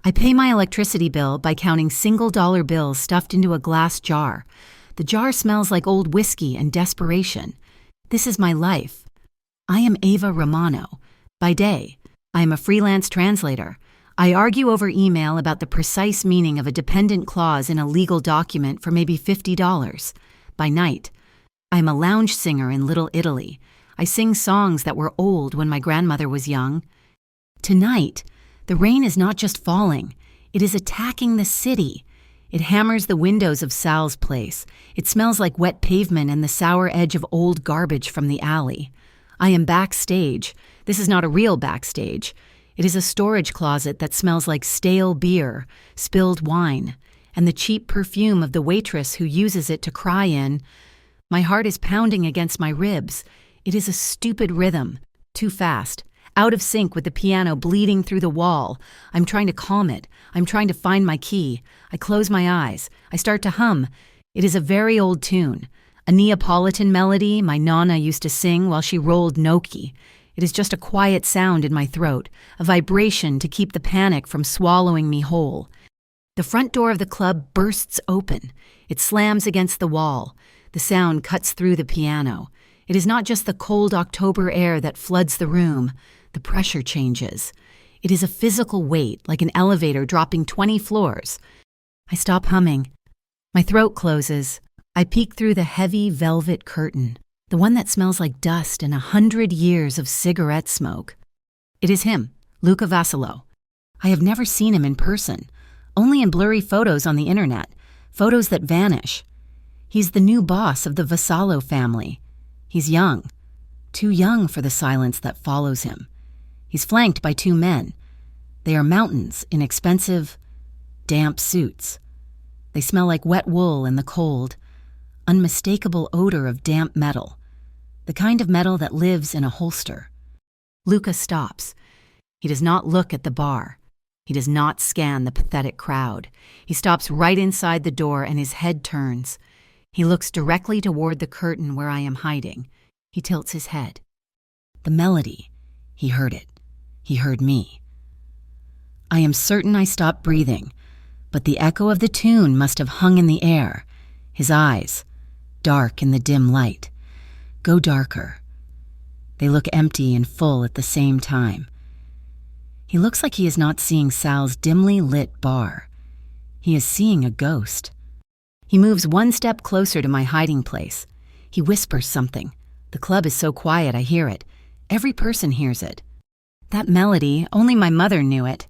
I pay my electricity bill by counting single-dollar bills stuffed into a glass jar. The jar smells like old whiskey and desperation. This is my life. I am Ava Romano. By day, I am a freelance translator. I argue over email about the precise meaning of a dependent clause in a legal document for maybe $50. By night, I am a lounge singer in Little Italy. I sing songs that were old when my grandmother was young. Tonight, the rain is not just falling, it is attacking the city. It hammers the windows of Sal's place. It smells like wet pavement and the sour edge of old garbage from the alley. I am backstage. This is not a real backstage. It is a storage closet that smells like stale beer, spilled wine, and the cheap perfume of the waitress who uses it to cry in. My heart is pounding against my ribs. It is a stupid rhythm, too fast, out of sync with the piano bleeding through the wall. I'm trying to calm it. I'm trying to find my key. I close my eyes. I start to hum. It is a very old tune, a Neapolitan melody my nonna used to sing while she rolled gnocchi. It is just a quiet sound in my throat, a vibration to keep the panic from swallowing me whole. The front door of the club bursts open. It slams against the wall. The sound cuts through the piano. It is not just the cold October air that floods the room. The pressure changes. It is a physical weight, like an elevator dropping 20 floors. I stop humming. My throat closes. I peek through the heavy velvet curtain, the one that smells like dust and 100 years of cigarette smoke. It is him, Luca Vassallo. I have never seen him in person, only in blurry photos on the internet, photos that vanish. He's the new boss of the Vassallo family. He's young, too young for the silence that follows him. He's flanked by two men. They are mountains in expensive, damp suits. They smell like wet wool in the cold, unmistakable odor of damp metal, the kind of metal that lives in a holster. Luca stops. He does not look at the bar. He does not scan the pathetic crowd. He stops right inside the door and his head turns. He looks directly toward the curtain where I am hiding. He tilts his head. The melody. He heard it. He heard me. I am certain I stopped breathing, but the echo of the tune must have hung in the air. His eyes, dark in the dim light, go darker. They look empty and full at the same time. He looks like he is not seeing Sal's dimly lit bar. He is seeing a ghost. He moves one step closer to my hiding place. He whispers something. The club is so quiet I hear it. Every person hears it. That melody, only my mother knew it.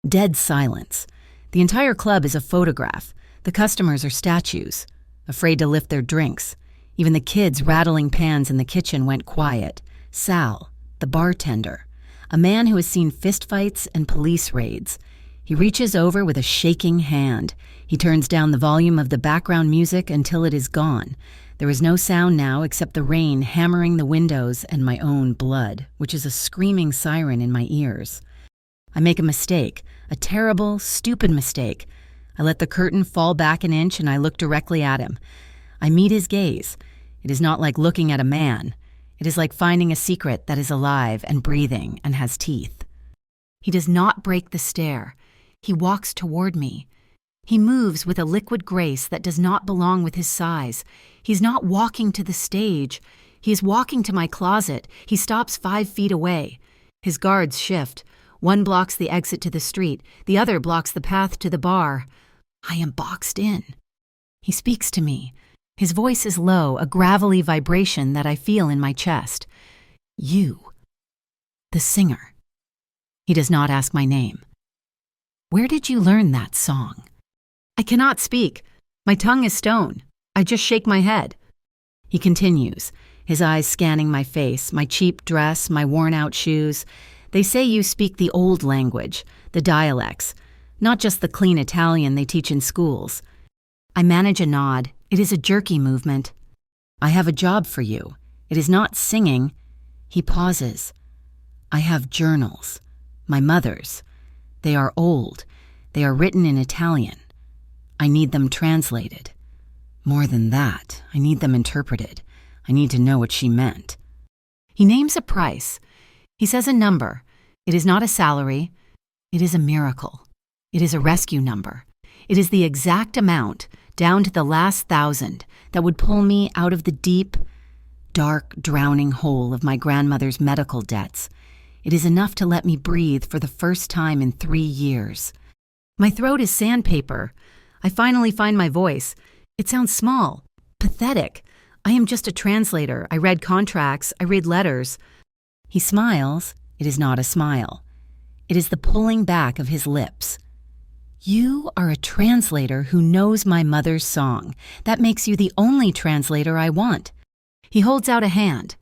Dead silence. The entire club is a photograph. The customers are statues, afraid to lift their drinks. Even the kids rattling pans in the kitchen went quiet. Sal, the bartender, a man who has seen fistfights and police raids. He reaches over with a shaking hand. He turns down the volume of the background music until it is gone. There is no sound now except the rain hammering the windows and my own blood, which is a screaming siren in my ears. I make a mistake, a terrible, stupid mistake. I let the curtain fall back an inch and I look directly at him. I meet his gaze. It is not like looking at a man. It is like finding a secret that is alive and breathing and has teeth. He does not break the stare. He walks toward me. He moves with a liquid grace that does not belong with his size. He's not walking to the stage. He is walking to my closet. He stops 5 feet away. His guards shift. One blocks the exit to the street. The other blocks the path to the bar. I am boxed in. He speaks to me. His voice is low, a gravelly vibration that I feel in my chest. You. The singer. He does not ask my name. Where did you learn that song? I cannot speak. My tongue is stone. I just shake my head. He continues, his eyes scanning my face, my cheap dress, my worn-out shoes. They say you speak the old language, the dialects, not just the clean Italian they teach in schools. I manage a nod. It is a jerky movement. I have a job for you. It is not singing. He pauses. I have journals. My mother's. They are old. They are written in Italian. I need them translated. More than that, I need them interpreted. I need to know what she meant. He names a price. He says a number. It is not a salary. It is a miracle. It is a rescue number. It is the exact amount, down to the last 1,000, that would pull me out of the deep, dark, drowning hole of my grandmother's medical debts. It is enough to let me breathe for the first time in 3 years. My throat is sandpaper. I finally find my voice. It sounds small, pathetic. I am just a translator. I read contracts. I read letters. He smiles. It is not a smile. It is the pulling back of his lips. You are a translator who knows my mother's song. That makes you the only translator I want. He holds out a hand.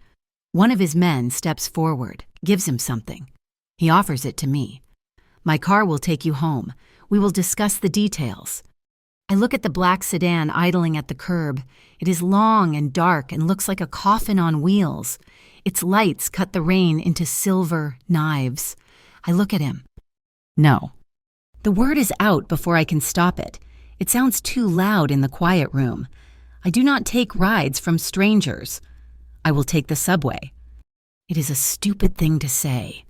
One of his men steps forward, gives him something. He offers it to me. My car will take you home. We will discuss the details. I look at the black sedan idling at the curb. It is long and dark and looks like a coffin on wheels. Its lights cut the rain into silver knives. I look at him. No. The word is out before I can stop it. It sounds too loud in the quiet room. I do not take rides from strangers. I will take the subway. It is a stupid thing to say.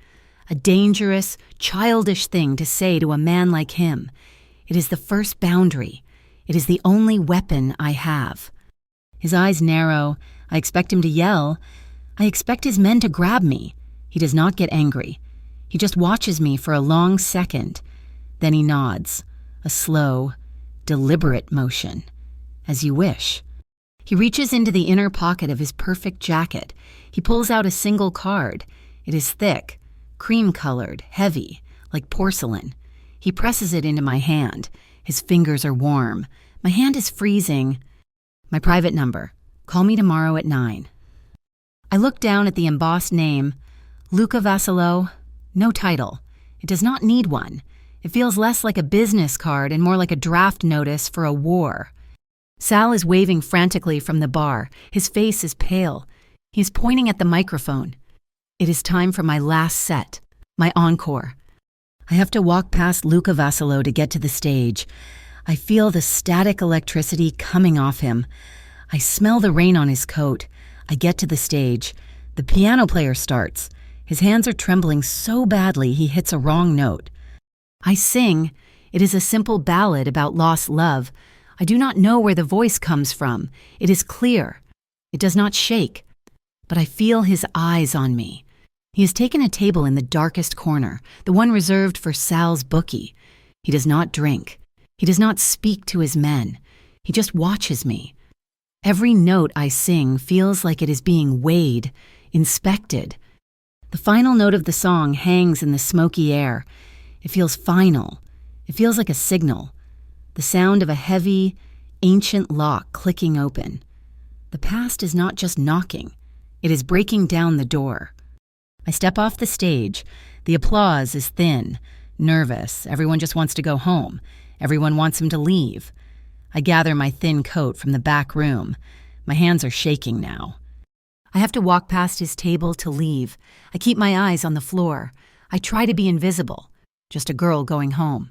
A dangerous, childish thing to say to a man like him. It is the first boundary. It is the only weapon I have. His eyes narrow. I expect him to yell. I expect his men to grab me. He does not get angry. He just watches me for a long second. Then he nods, a slow, deliberate motion. As you wish. He reaches into the inner pocket of his perfect jacket. He pulls out a single card. It is thick, cream-colored, heavy, like porcelain. He presses it into my hand. His fingers are warm. My hand is freezing. My private number. Call me tomorrow at 9. I look down at the embossed name. Luca Vassalo. No title. It does not need one. It feels less like a business card and more like a draft notice for a war. Sal is waving frantically from the bar. His face is pale. He is pointing at the microphone. It is time for my last set, my encore. I have to walk past Luca Vassalo to get to the stage. I feel the static electricity coming off him. I smell the rain on his coat. I get to the stage. The piano player starts. His hands are trembling so badly he hits a wrong note. I sing. It is a simple ballad about lost love. I do not know where the voice comes from. It is clear. It does not shake. But I feel his eyes on me. He has taken a table in the darkest corner, the one reserved for Sal's bookie. He does not drink. He does not speak to his men. He just watches me. Every note I sing feels like it is being weighed, inspected. The final note of the song hangs in the smoky air. It feels final. It feels like a signal. The sound of a heavy, ancient lock clicking open. The past is not just knocking. It is breaking down the door. I step off the stage. The applause is thin, nervous. Everyone just wants to go home. Everyone wants him to leave. I gather my thin coat from the back room. My hands are shaking now. I have to walk past his table to leave. I keep my eyes on the floor. I try to be invisible. Just a girl going home.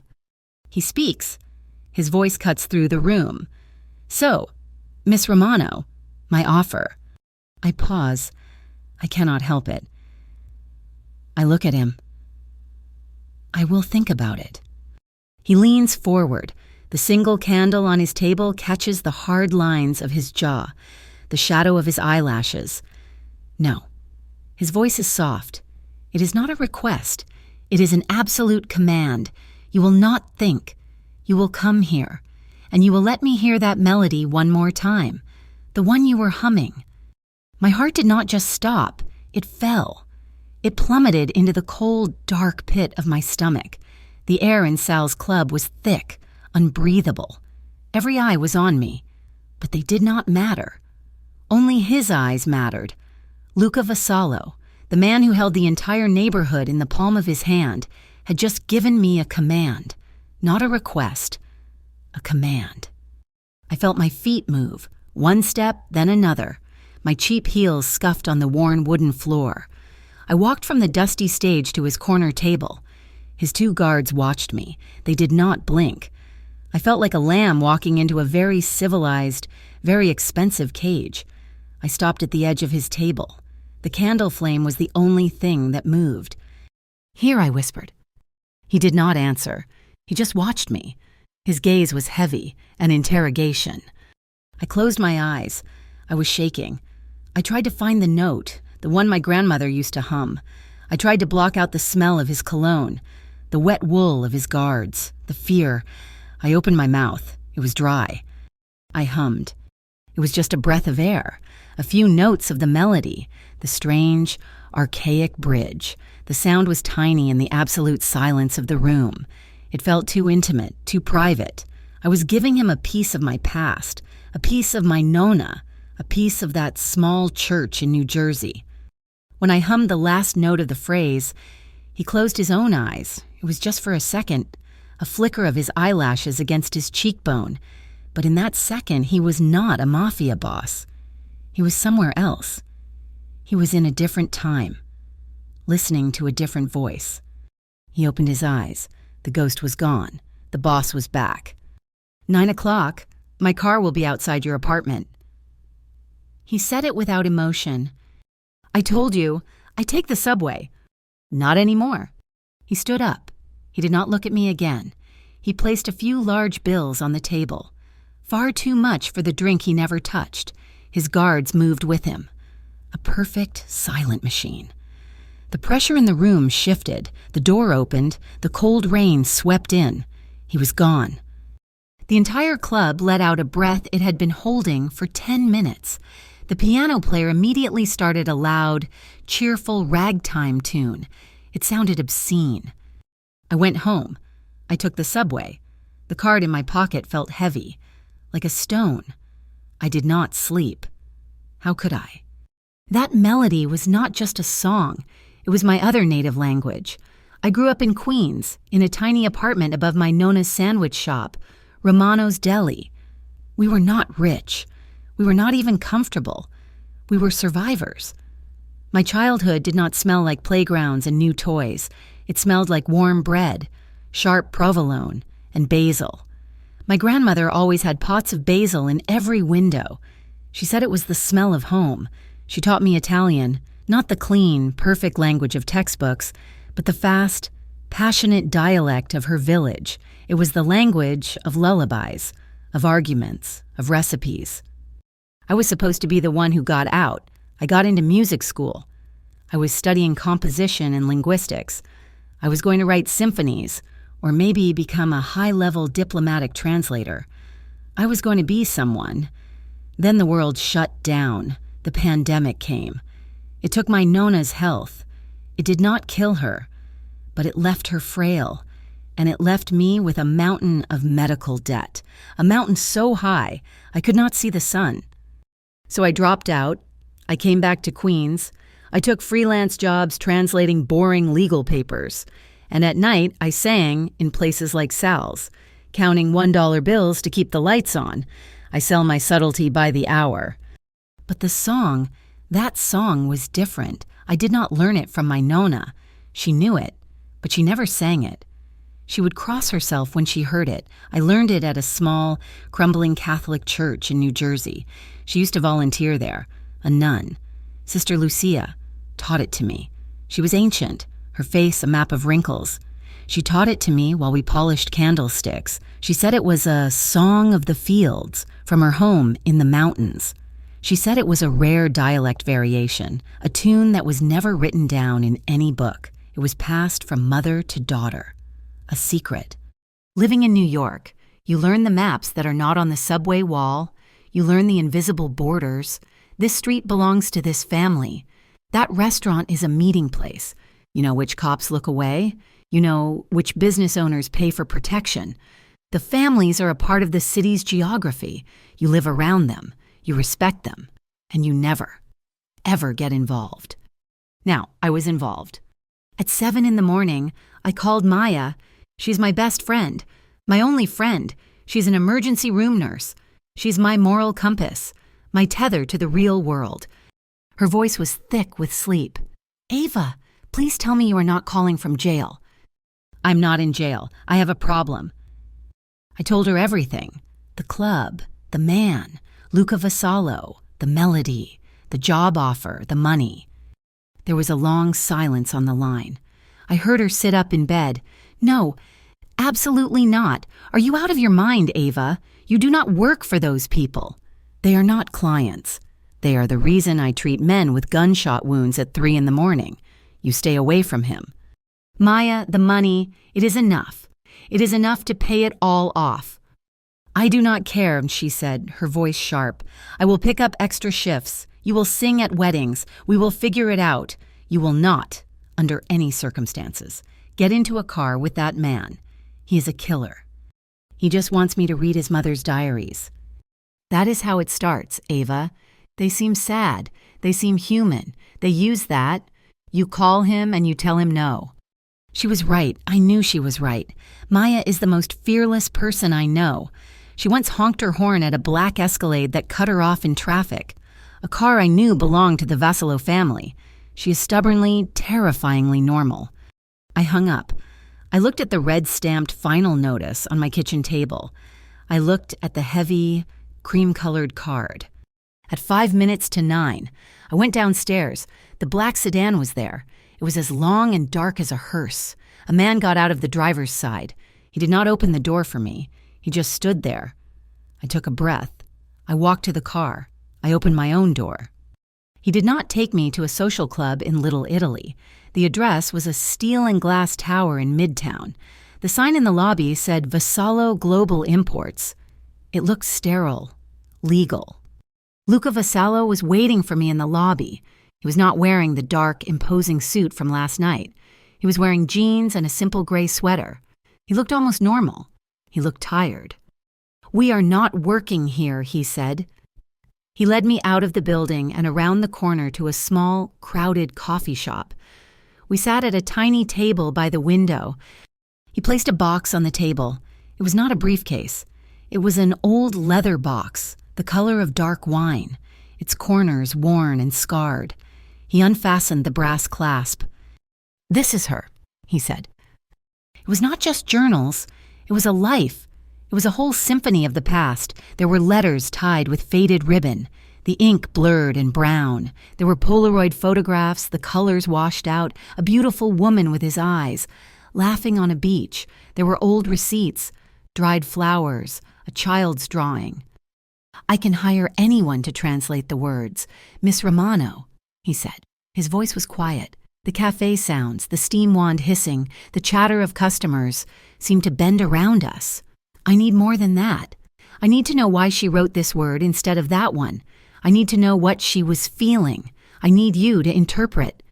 He speaks. His voice cuts through the room. So, Miss Romano, my offer. I pause. I cannot help it. I look at him. I will think about it. He leans forward. The single candle on his table catches the hard lines of his jaw, the shadow of his eyelashes. No. His voice is soft. It is not a request. It is an absolute command. You will not think. You will come here, and you will let me hear that melody one more time, the one you were humming. My heart did not just stop. It fell. It plummeted into the cold, dark pit of my stomach. The air in Sal's club was thick, unbreathable. Every eye was on me, but they did not matter. Only his eyes mattered. Luca Vassalo, the man who held the entire neighborhood in the palm of his hand, had just given me a command, not a request, a command. I felt my feet move, one step, then another. My cheap heels scuffed on the worn wooden floor. I walked from the dusty stage to his corner table. His 2 guards watched me. They did not blink. I felt like a lamb walking into a very civilized, very expensive cage. I stopped at the edge of his table. The candle flame was the only thing that moved. Here, I whispered. He did not answer. He just watched me. His gaze was heavy, an interrogation. I closed my eyes. I was shaking. I tried to find the note, the one my grandmother used to hum. I tried to block out the smell of his cologne, the wet wool of his guards, the fear. I opened my mouth. It was dry. I hummed. It was just a breath of air, a few notes of the melody, the strange, archaic bridge. The sound was tiny in the absolute silence of the room. It felt too intimate, too private. I was giving him a piece of my past, a piece of my Nona, a piece of that small church in New Jersey. When I hummed the last note of the phrase, he closed his own eyes. It was just for a second, a flicker of his eyelashes against his cheekbone. But in that second, he was not a mafia boss. He was somewhere else. He was in a different time, listening to a different voice. He opened his eyes. The ghost was gone. The boss was back. 9 o'clock. My car will be outside your apartment. He said it without emotion. I told you, I take the subway. Not anymore. He stood up. He did not look at me again. He placed a few large bills on the table. Far too much for the drink he never touched. His guards moved with him. A perfect silent machine. The pressure in the room shifted. The door opened. The cold rain swept in. He was gone. The entire club let out a breath it had been holding for 10 minutes. The piano player immediately started a loud, cheerful ragtime tune. It sounded obscene. I went home. I took the subway. The card in my pocket felt heavy, like a stone. I did not sleep. How could I? That melody was not just a song. It was my other native language. I grew up in Queens, in a tiny apartment above my Nona's sandwich shop, Romano's Deli. We were not rich. We were not even comfortable. We were survivors. My childhood did not smell like playgrounds and new toys. It smelled like warm bread, sharp provolone, and basil. My grandmother always had pots of basil in every window. She said it was the smell of home. She taught me Italian, not the clean, perfect language of textbooks, but the fast, passionate dialect of her village. It was the language of lullabies, of arguments, of recipes. I was supposed to be the one who got out. I got into music school. I was studying composition and linguistics. I was going to write symphonies, or maybe become a high-level diplomatic translator. I was going to be someone. Then the world shut down. The pandemic came. It took my Nona's health. It did not kill her, but it left her frail, and it left me with a mountain of medical debt, a mountain so high I could not see the sun. So I dropped out. I came back to Queens. I took freelance jobs translating boring legal papers. And at night, I sang in places like Sal's, counting $1 bills to keep the lights on. I sell my subtlety by the hour. But the song, that song was different. I did not learn it from my Nona. She knew it, but she never sang it. She would cross herself when she heard it. I learned it at a small, crumbling Catholic church in New Jersey. She used to volunteer there, a nun. Sister Lucia taught it to me. She was ancient, her face a map of wrinkles. She taught it to me while we polished candlesticks. She said it was a song of the fields from her home in the mountains. She said it was a rare dialect variation, a tune that was never written down in any book. It was passed from mother to daughter. A secret. Living in New York, you learn the maps that are not on the subway wall. You learn the invisible borders. This street belongs to this family. That restaurant is a meeting place. You know which cops look away. You know which business owners pay for protection. The families are a part of the city's geography. You live around them. You respect them. And you never, ever get involved. Now, I was involved. At 7 a.m, I called Maya. She's my best friend, my only friend. She's an emergency room nurse. She's my moral compass, my tether to the real world. Her voice was thick with sleep. Ava, please tell me you are not calling from jail. I'm not in jail. I have a problem. I told her everything. The club, the man, Luca Vasallo, the melody, the job offer, the money. There was a long silence on the line. I heard her sit up in bed. No, Absolutely not. Are you out of your mind, Ava? You do not work for those people. They are not clients. They are the reason I treat men with gunshot wounds at 3 in the morning. You stay away from him. Maya, the money, it is enough. It is enough to pay it all off. I do not care, she said, her voice sharp. I will pick up extra shifts. You will sing at weddings. We will figure it out. You will not, under any circumstances, get into a car with that man. He is a killer. He just wants me to read his mother's diaries. That is how it starts, Ava. They seem sad. They seem human. They use that. You call him and you tell him no. She was right. I knew she was right. Maya is the most fearless person I know. She once honked her horn at a black Escalade that cut her off in traffic. A car I knew belonged to the Vassallo family. She is stubbornly, terrifyingly normal. I hung up. I looked at the red-stamped final notice on my kitchen table. I looked at the heavy, cream-colored card. At 5 minutes to 9, I went downstairs. The black sedan was there. It was as long and dark as a hearse. A man got out of the driver's side. He did not open the door for me. He just stood there. I took a breath. I walked to the car. I opened my own door. He did not take me to a social club in Little Italy. The address was a steel and glass tower in Midtown. The sign in the lobby said Vassallo Global Imports. It looked sterile, legal. Luca Vassallo was waiting for me in the lobby. He was not wearing the dark, imposing suit from last night. He was wearing jeans and a simple gray sweater. He looked almost normal. He looked tired. We are not working here, he said. He led me out of the building and around the corner to a small, crowded coffee shop. We sat at a tiny table by the window. He placed a box on the table. It was not a briefcase. It was an old leather box, the color of dark wine, its corners worn and scarred. He unfastened the brass clasp. This is her, he said. It was not just journals. It was a life. It was a whole symphony of the past. There were letters tied with faded ribbon, the ink blurred and brown. There were Polaroid photographs, the colors washed out, a beautiful woman with his eyes, laughing on a beach. There were old receipts, dried flowers, a child's drawing. I can hire anyone to translate the words. Miss Romano, he said. His voice was quiet. The cafe sounds, the steam wand hissing, the chatter of customers seemed to bend around us. I need more than that. I need to know why she wrote this word instead of that one. I need to know what she was feeling. I need you to interpret.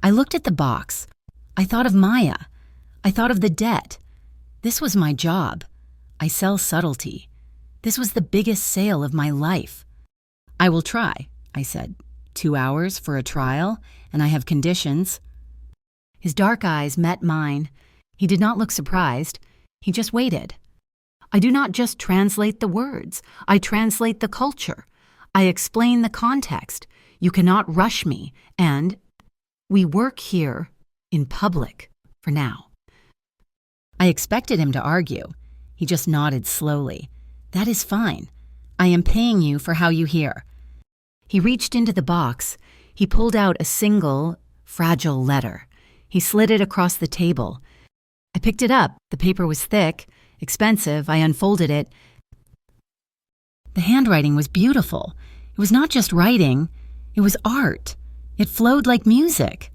I looked at the box. I thought of Maya. I thought of the debt. This was my job. I sell subtlety. This was the biggest sale of my life. I will try, I said. 2 hours for a trial, and I have conditions. His dark eyes met mine. He did not look surprised. He just waited. I do not just translate the words. I translate the culture. I explain the context. You cannot rush me, and we work here in public for now. I expected him to argue. He just nodded slowly. That is fine. I am paying you for how you hear. He reached into the box. He pulled out a single, fragile letter. He slid it across the table. I picked it up. The paper was thick, expensive. I unfolded it. The handwriting was beautiful. It was not just writing. It was art. It flowed like music.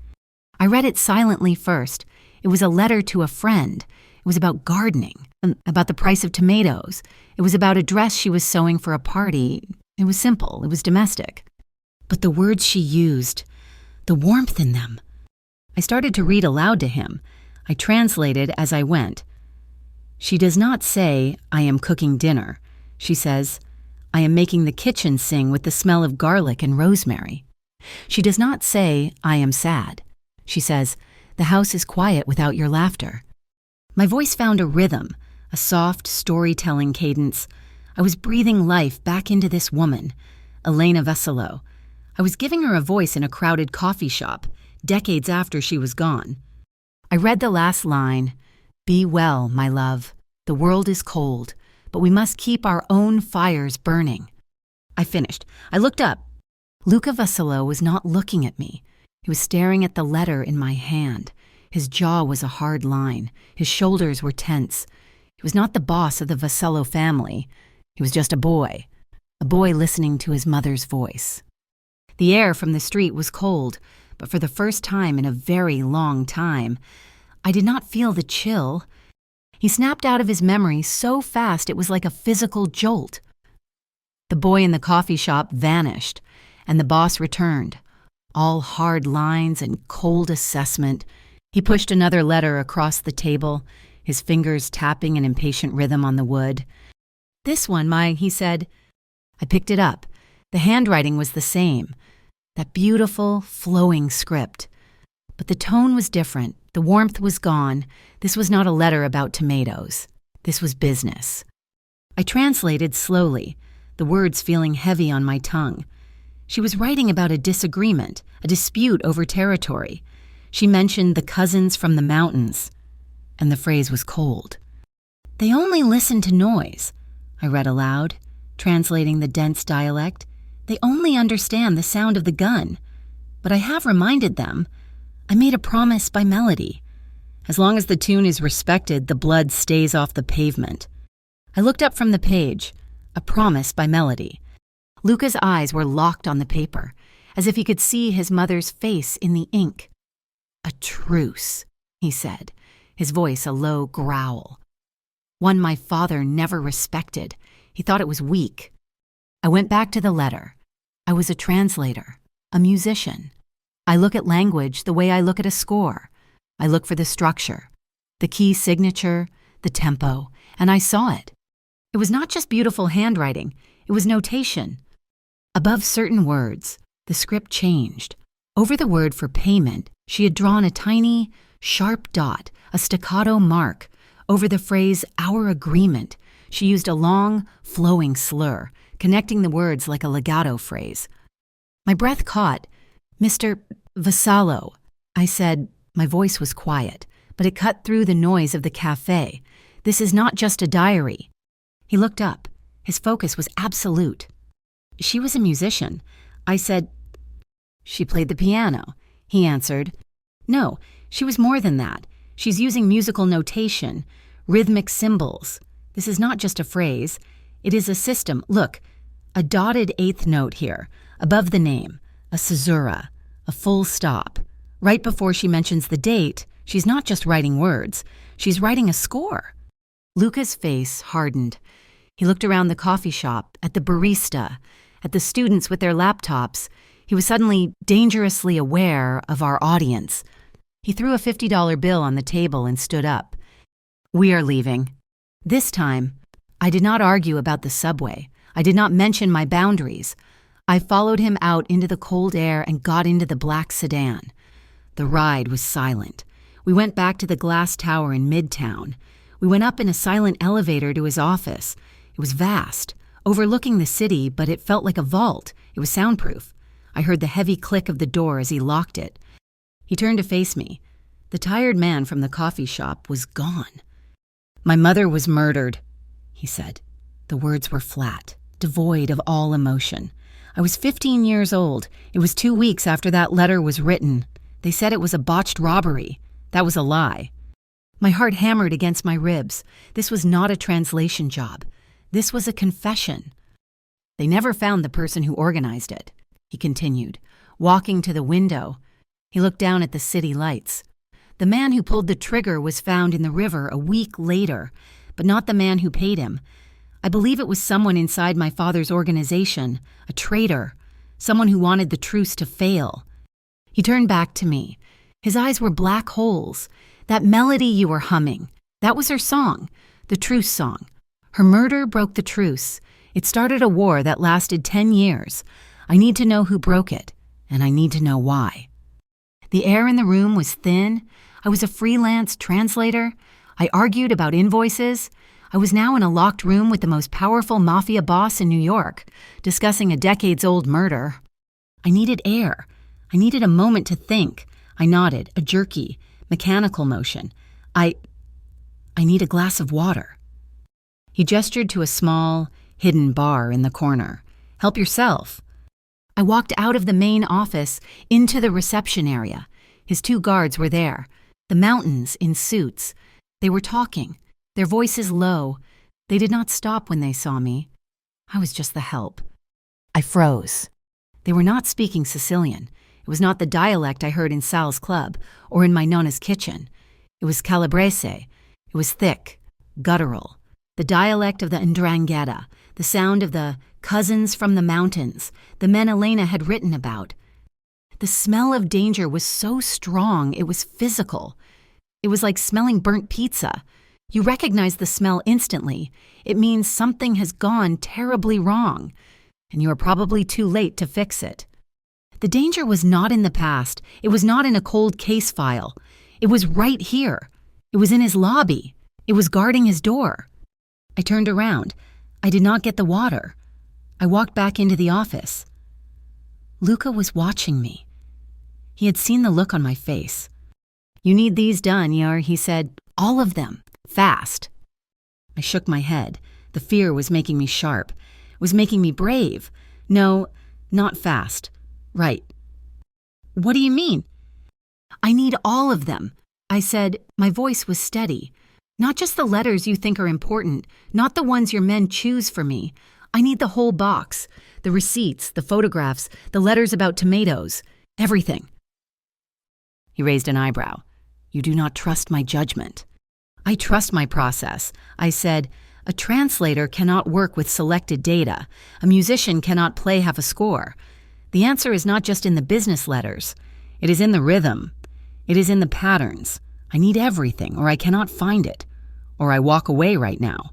I read it silently first. It was a letter to a friend. It was about gardening, about the price of tomatoes. It was about a dress she was sewing for a party. It was simple. It was domestic. But the words she used, the warmth in them. I started to read aloud to him. I translated as I went. She does not say, I am cooking dinner. She says, I am making the kitchen sing with the smell of garlic and rosemary. She does not say, I am sad. She says, the house is quiet without your laughter. My voice found a rhythm, a soft storytelling cadence. I was breathing life back into this woman, Elena Vassallo. I was giving her a voice in a crowded coffee shop, decades after she was gone. I read the last line, Be well, my love. The world is cold, but we must keep our own fires burning. I finished. I looked up. Luca Vassallo was not looking at me. He was staring at the letter in my hand. His jaw was a hard line. His shoulders were tense. He was not the boss of the Vassallo family. He was just a boy listening to his mother's voice. The air from the street was cold, but for the first time in a very long time, I did not feel the chill. He snapped out of his memory so fast it was like a physical jolt. The boy in the coffee shop vanished, and the boss returned. All hard lines and cold assessment. He pushed another letter across the table, his fingers tapping an impatient rhythm on the wood. "This one, he said. I picked it up. The handwriting was the same. That beautiful, flowing script. But the tone was different. The warmth was gone. This was not a letter about tomatoes. This was business." I translated slowly, the words feeling heavy on my tongue. She was writing about a disagreement, a dispute over territory. She mentioned the cousins from the mountains, and the phrase was cold. "They only listen to noise," I read aloud, translating the dense dialect. "They only understand the sound of the gun. But I have reminded them. I made a promise by melody. As long as the tune is respected, the blood stays off the pavement." I looked up from the page. A promise by melody. Luca's eyes were locked on the paper, as if he could see his mother's face in the ink. "A truce," he said, his voice a low growl. One my father never respected. He thought it was weak. I went back to the letter. I was a translator, a musician. I look at language the way I look at a score. I look for the structure, the key signature, the tempo, and I saw it. It was not just beautiful handwriting, it was notation. Above certain words, the script changed. Over the word for payment, she had drawn a tiny, sharp dot, a staccato mark. Over the phrase, "our agreement," she used a long, flowing slur, connecting the words like a legato phrase. My breath caught. "Mr. Vassallo," I said. My voice was quiet, but it cut through the noise of the cafe. "This is not just a diary." He looked up. His focus was absolute. "She was a musician." I said. "She played the piano," he answered. "No, she was more than that. She's using musical notation, rhythmic symbols. This is not just a phrase. It is a system. Look, a dotted eighth note here, above the name, a caesura, a full stop. Right before she mentions the date, she's not just writing words. She's writing a score." Luca's face hardened. He looked around the coffee shop, at the barista, at the students with their laptops. He was suddenly dangerously aware of our audience. He threw a $50 bill on the table and stood up. "We are leaving." This time, I did not argue about the subway. I did not mention my boundaries. I followed him out into the cold air and got into the black sedan. The ride was silent. We went back to the glass tower in Midtown. We went up in a silent elevator to his office. It was vast, overlooking the city, but it felt like a vault. It was soundproof. I heard the heavy click of the door as he locked it. He turned to face me. The tired man from the coffee shop was gone. "My mother was murdered," he said. The words were flat, devoid of all emotion. I was 15 years old. It was 2 weeks after that letter was written. They said it was a botched robbery. That was a lie. My heart hammered against my ribs. This was not a translation job. This was a confession. "They never found the person who organized it," he continued, walking to the window. He looked down at the city lights. "The man who pulled the trigger was found in the river a week later, but not the man who paid him. I believe it was someone inside my father's organization, a traitor, someone who wanted the truce to fail." He turned back to me. His eyes were black holes. "That melody you were humming, that was her song, the truce song. Her murder broke the truce. It started a war that lasted 10 years. I need to know who broke it, and I need to know why." The air in the room was thin. I was a freelance translator. I argued about invoices. I was now in a locked room with the most powerful mafia boss in New York, discussing a decades-old murder. I needed air. I needed a moment to think. I nodded, a jerky, mechanical motion. I need a glass of water." He gestured to a small, hidden bar in the corner. "Help yourself." I walked out of the main office into the reception area. His 2 guards were there. The mountains in suits. They were talking, their voices low. They did not stop when they saw me. I was just the help. I froze. They were not speaking Sicilian. It was not the dialect I heard in Sal's club or in my Nona's kitchen. It was Calabrese. It was thick, guttural. The dialect of the 'Ndrangheta, the sound of the cousins from the mountains, the men Elena had written about. The smell of danger was so strong it was physical. It was like smelling burnt pizza. You recognize the smell instantly. It means something has gone terribly wrong, and you are probably too late to fix it. The danger was not in the past. It was not in a cold case file. It was right here. It was in his lobby. It was guarding his door. I turned around. I did not get the water. I walked back into the office. Luca was watching me. He had seen the look on my face. "You need these done, Yar," he said. "All of them. Fast." I shook my head. The fear was making me sharp. It was making me brave. "No, not fast. Right." "What do you mean?" "I need all of them," I said. My voice was steady. "Not just the letters you think are important, not the ones your men choose for me. I need the whole box, the receipts, the photographs, the letters about tomatoes, everything." He raised an eyebrow. "You do not trust my judgment." "I trust my process." I said, "A translator cannot work with selected data. A musician cannot play half a score. The answer is not just in the business letters. It is in the rhythm. It is in the patterns. I need everything, or I cannot find it. Or I walk away right now."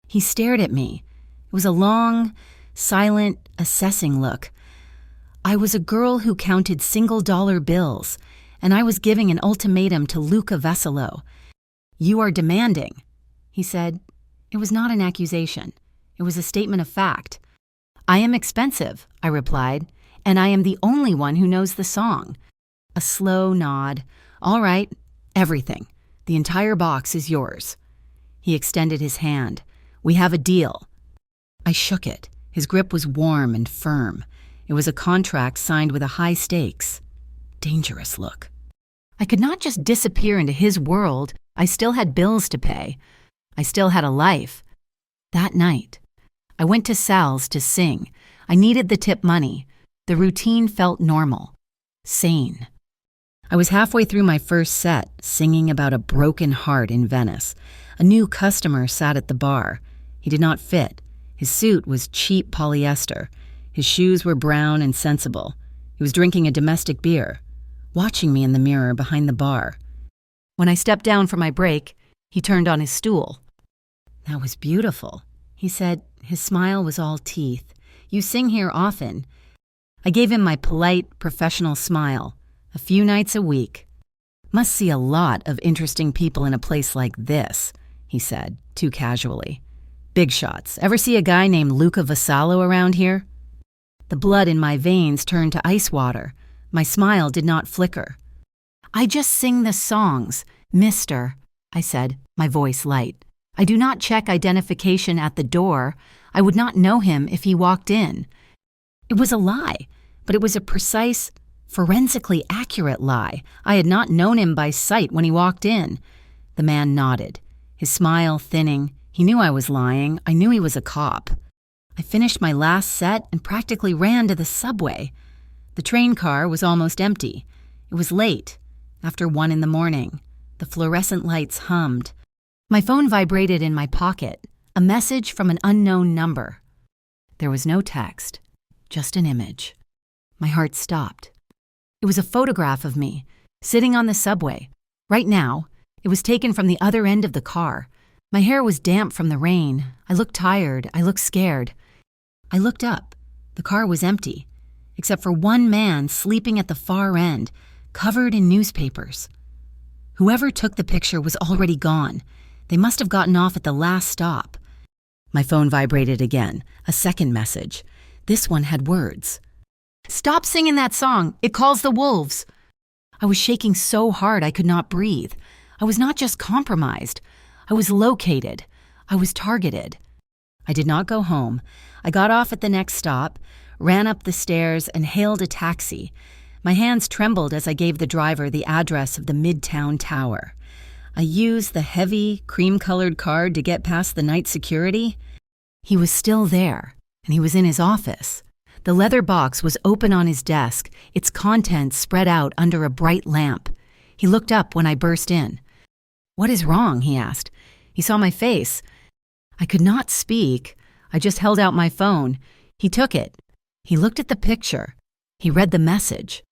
He stared at me. It was a long, silent, assessing look. I was a girl who counted single-dollar bills, and I was giving an ultimatum to Luca Veselo. "You are demanding," he said. It was not an accusation. It was a statement of fact. "I am expensive," I replied, "and I am the only one who knows the song." A slow nod. "All right, everything. The entire box is yours." He extended his hand. "We have a deal." I shook it. His grip was warm and firm. It was a contract signed with a high stakes. Dangerous look. I could not just disappear into his world. I still had bills to pay. I still had a life. That night, I went to Sal's to sing. I needed the tip money. The routine felt normal, sane. I was halfway through my first set, singing about a broken heart in Venice. A new customer sat at the bar. He did not fit. His suit was cheap polyester. His shoes were brown and sensible. He was drinking a domestic beer, watching me in the mirror behind the bar. When I stepped down for my break, he turned on his stool. "That was beautiful," he said. His smile was all teeth. "You sing here often." I gave him my polite, professional smile. "A few nights a week." "Must see a lot of interesting people in a place like this," he said, too casually. "Big shots. Ever see a guy named Luca Vesalo around here?" The blood in my veins turned to ice water. My smile did not flicker. "I just sing the songs, mister," I said, my voice light. "I do not check identification at the door. I would not know him if he walked in." It was a lie, but it was a precise, forensically accurate lie. I had not known him by sight when he walked in. The man nodded, his smile thinning. He knew I was lying. I knew he was a cop. I finished my last set and practically ran to the subway. The train car was almost empty. It was late, after 1 a.m. The fluorescent lights hummed. My phone vibrated in my pocket, a message from an unknown number. There was no text, just an image. My heart stopped. It was a photograph of me, sitting on the subway. Right now, it was taken from the other end of the car. My hair was damp from the rain. I looked tired. I looked scared. I looked up. The car was empty, except for one man sleeping at the far end, covered in newspapers. Whoever took the picture was already gone. They must have gotten off at the last stop. My phone vibrated again, a second message. This one had words. "Stop singing that song. It calls the wolves." I was shaking so hard I could not breathe. I was not just compromised. I was located. I was targeted. I did not go home. I got off at the next stop, ran up the stairs, and hailed a taxi. My hands trembled as I gave the driver the address of the Midtown Tower. I used the heavy, cream-colored card to get past the night security. He was still there, and he was in his office. The leather box was open on his desk, its contents spread out under a bright lamp. He looked up when I burst in. "What is wrong?" he asked. He saw my face. I could not speak. I just held out my phone. He took it. He looked at the picture. He read the message.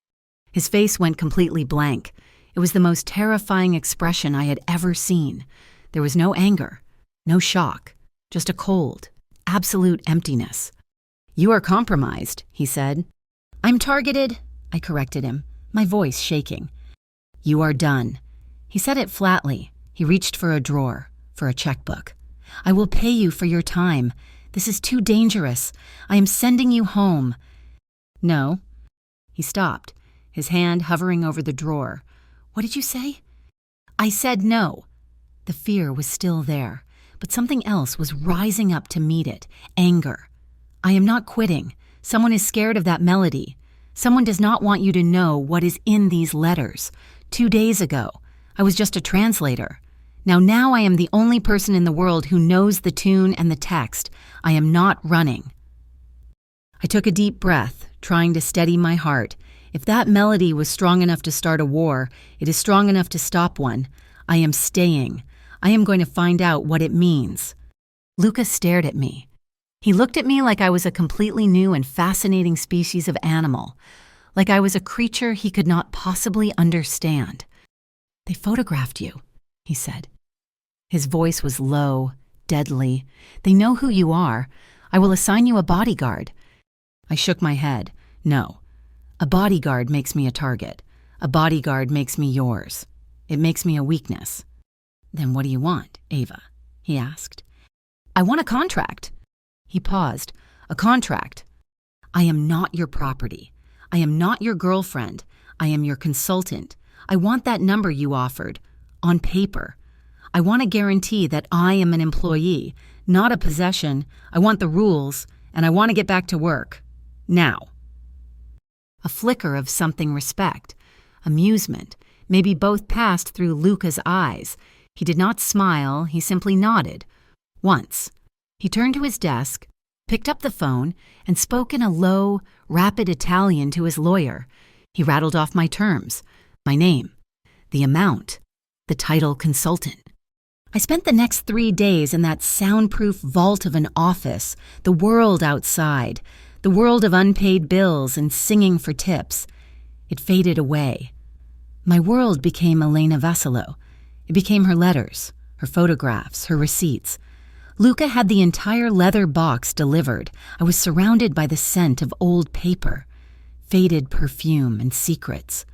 His face went completely blank. It was the most terrifying expression I had ever seen. There was no anger, no shock, just a cold, absolute emptiness. "You are compromised," he said. "I'm targeted," I corrected him, my voice shaking. "You are done." He said it flatly. He reached for a drawer, for a checkbook. "I will pay you for your time. This is too dangerous. I am sending you home." "No." He stopped, his hand hovering over the drawer. "What did you say?" I said no. The fear was still there, but something else was rising up to meet it, anger. I am not quitting. Someone is scared of that melody. Someone does not want you to know what is in these letters. 2 days ago, I was just a translator. Now I am the only person in the world who knows the tune and the text. I am not running. I took a deep breath, trying to steady my heart. If that melody was strong enough to start a war, it is strong enough to stop one. I am staying. I am going to find out what it means. Luca stared at me. He looked at me like I was a completely new and fascinating species of animal, like I was a creature he could not possibly understand. "They photographed you," he said. His voice was low, deadly. "They know who you are. I will assign you a bodyguard." I shook my head. "No. A bodyguard makes me a target. A bodyguard makes me yours. It makes me a weakness." "Then what do you want, Ava?" he asked. "I want a contract." He paused. "A contract. I am not your property. I am not your girlfriend. I am your consultant. I want that number you offered. On paper. I want a guarantee that I am an employee, not a possession. I want the rules, and I want to get back to work. Now." A flicker of something respect, amusement, maybe both passed through Luca's eyes. He did not smile, he simply nodded. Once. He turned to his desk, picked up the phone, and spoke in a low, rapid Italian to his lawyer. He rattled off my terms, my name, the amount, the title consultant. I spent the next 3 days in that soundproof vault of an office, the world outside, the world of unpaid bills and singing for tips. It faded away. My world became Elena Vassilo. It became her letters, her photographs, her receipts. Luca had the entire leather box delivered. I was surrounded by the scent of old paper, faded perfume, and secrets.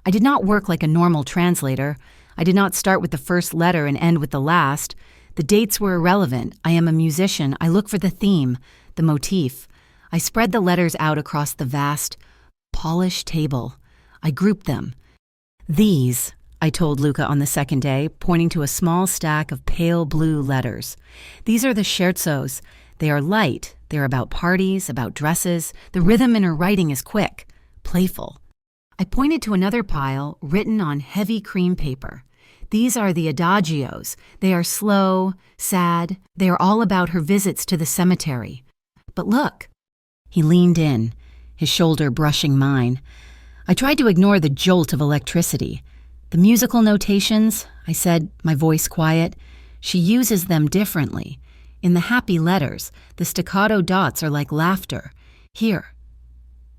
I did not work like a normal translator. I did not start with the first letter and end with the last. The dates were irrelevant. I am a musician. I look for the theme, the motif. I spread the letters out across the vast, polished table. I grouped them. "These," I told Luca on the second day, pointing to a small stack of pale blue letters. "These are the scherzos. They are light. They are about parties, about dresses. The rhythm in her writing is quick, playful." I pointed to another pile written on heavy cream paper. "These are the adagios. They are slow, sad. They are all about her visits to the cemetery. But look." He leaned in, his shoulder brushing mine. I tried to ignore the jolt of electricity. "The musical notations," I said, my voice quiet, "she uses them differently. In the happy letters, the staccato dots are like laughter. Here,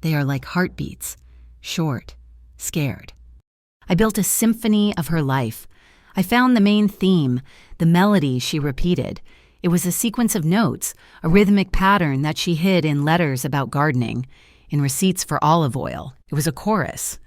they are like heartbeats, short, scared." I built a symphony of her life. I found the main theme, the melody she repeated. It was a sequence of notes, a rhythmic pattern that she hid in letters about gardening, in receipts for olive oil. It was a chorus.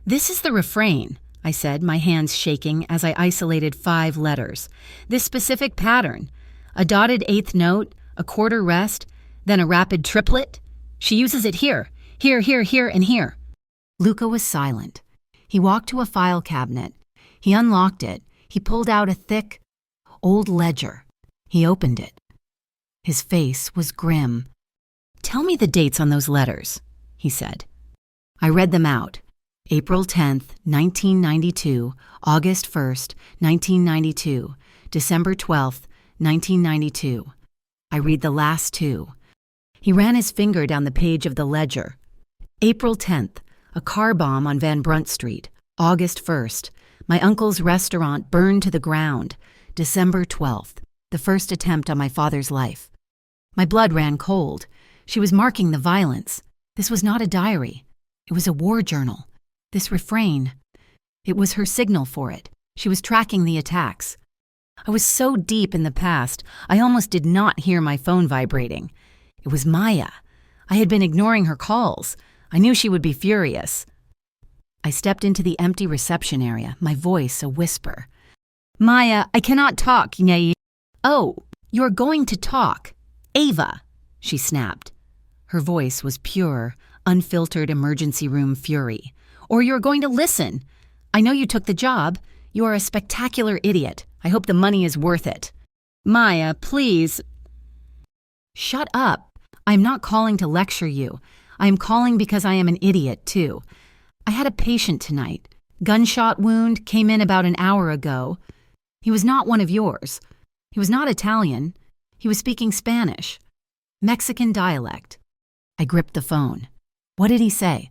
"This is the refrain," I said, my hands shaking as I isolated 5 letters. "This specific pattern, a dotted 8th note, a quarter rest, then a rapid triplet. She uses it here, here, here, here, and here." Luca was silent. He walked to a file cabinet. He unlocked it. He pulled out a thick, old ledger. He opened it. His face was grim. "Tell me the dates on those letters," he said. I read them out. April 10th, 1992, August 1st, 1992, December 12th, 1992. I read the last two. He ran his finger down the page of the ledger. April 10th, a car bomb on Van Brunt Street. August 1st, my uncle's restaurant burned to the ground. December 12th, the first attempt on my father's life. My blood ran cold. She was marking the violence. This was not a diary. It was a war journal. This refrain. It was her signal for it. She was tracking the attacks. I was so deep in the past, I almost did not hear my phone vibrating. It was Maya. I had been ignoring her calls. I knew she would be furious. I stepped into the empty reception area, my voice a whisper. Maya, I cannot talk, Nye. Oh, you're going to talk. Ava, she snapped. Her voice was pure, unfiltered emergency room fury. Or you're going to listen. I know you took the job. You are a spectacular idiot. I hope the money is worth it. Maya, please. Shut up. I am not calling to lecture you. I am calling because I am an idiot, too. I had a patient tonight. Gunshot wound, came in about an hour ago. He was not one of yours. He was not Italian. He was speaking Spanish. Mexican dialect. I gripped the phone. What did he say?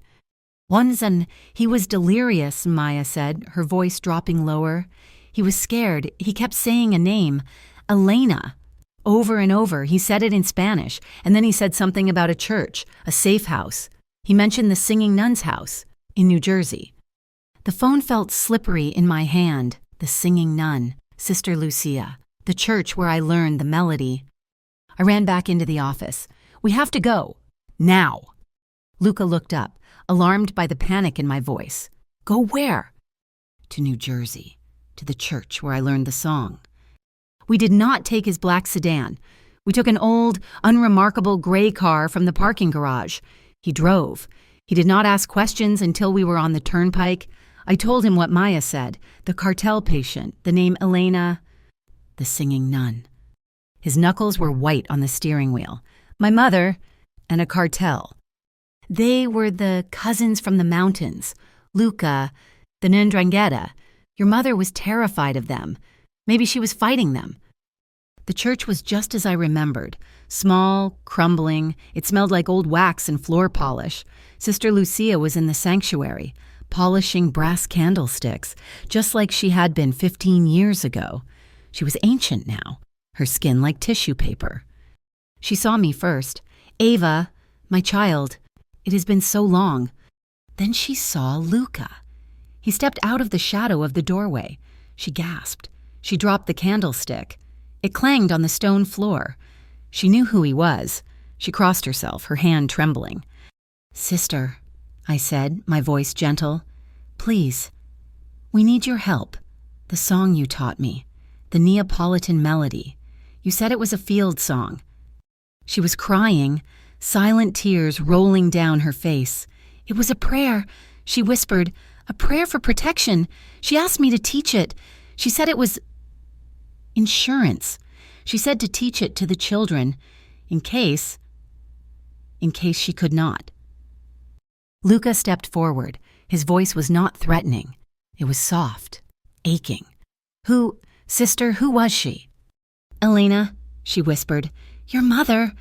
He was delirious, Maya said, her voice dropping lower. He was scared. He kept saying a name. Elena. Over and over, he said it in Spanish, and then he said something about a church, a safe house. He mentioned the singing nun's house in New Jersey. The phone felt slippery in my hand. The singing nun, Sister Lucia, the church where I learned the melody. I ran back into the office. We have to go. Now. Luca looked up, alarmed by the panic in my voice. Go where? To New Jersey, to the church where I learned the song. We did not take his black sedan. We took an old, unremarkable gray car from the parking garage. He drove. He did not ask questions until we were on the turnpike. I told him what Maya said, the cartel patient, the name Elena, the singing nun. His knuckles were white on the steering wheel. My mother, and a cartel. They were the cousins from the mountains. Luca, the Ndrangheta. Your mother was terrified of them. Maybe she was fighting them. The church was just as I remembered. Small, crumbling. It smelled like old wax and floor polish. Sister Lucia was in the sanctuary, polishing brass candlesticks, just like she had been 15 years ago. She was ancient now, her skin like tissue paper. She saw me first. Ava, my child, it has been so long. Then she saw Luca. He stepped out of the shadow of the doorway. She gasped. She dropped the candlestick. It clanged on the stone floor. She knew who he was. She crossed herself, her hand trembling. Sister, I said, my voice gentle, please, we need your help. The song you taught me, the Neapolitan melody. You said it was a field song. She was crying, silent tears rolling down her face. It was a prayer, she whispered, a prayer for protection. She asked me to teach it. She said it was insurance. She said to teach it to the children, in case she could not. Luca stepped forward. His voice was not threatening. It was soft, aching. Sister, who was she? Elena, she whispered. Your mother.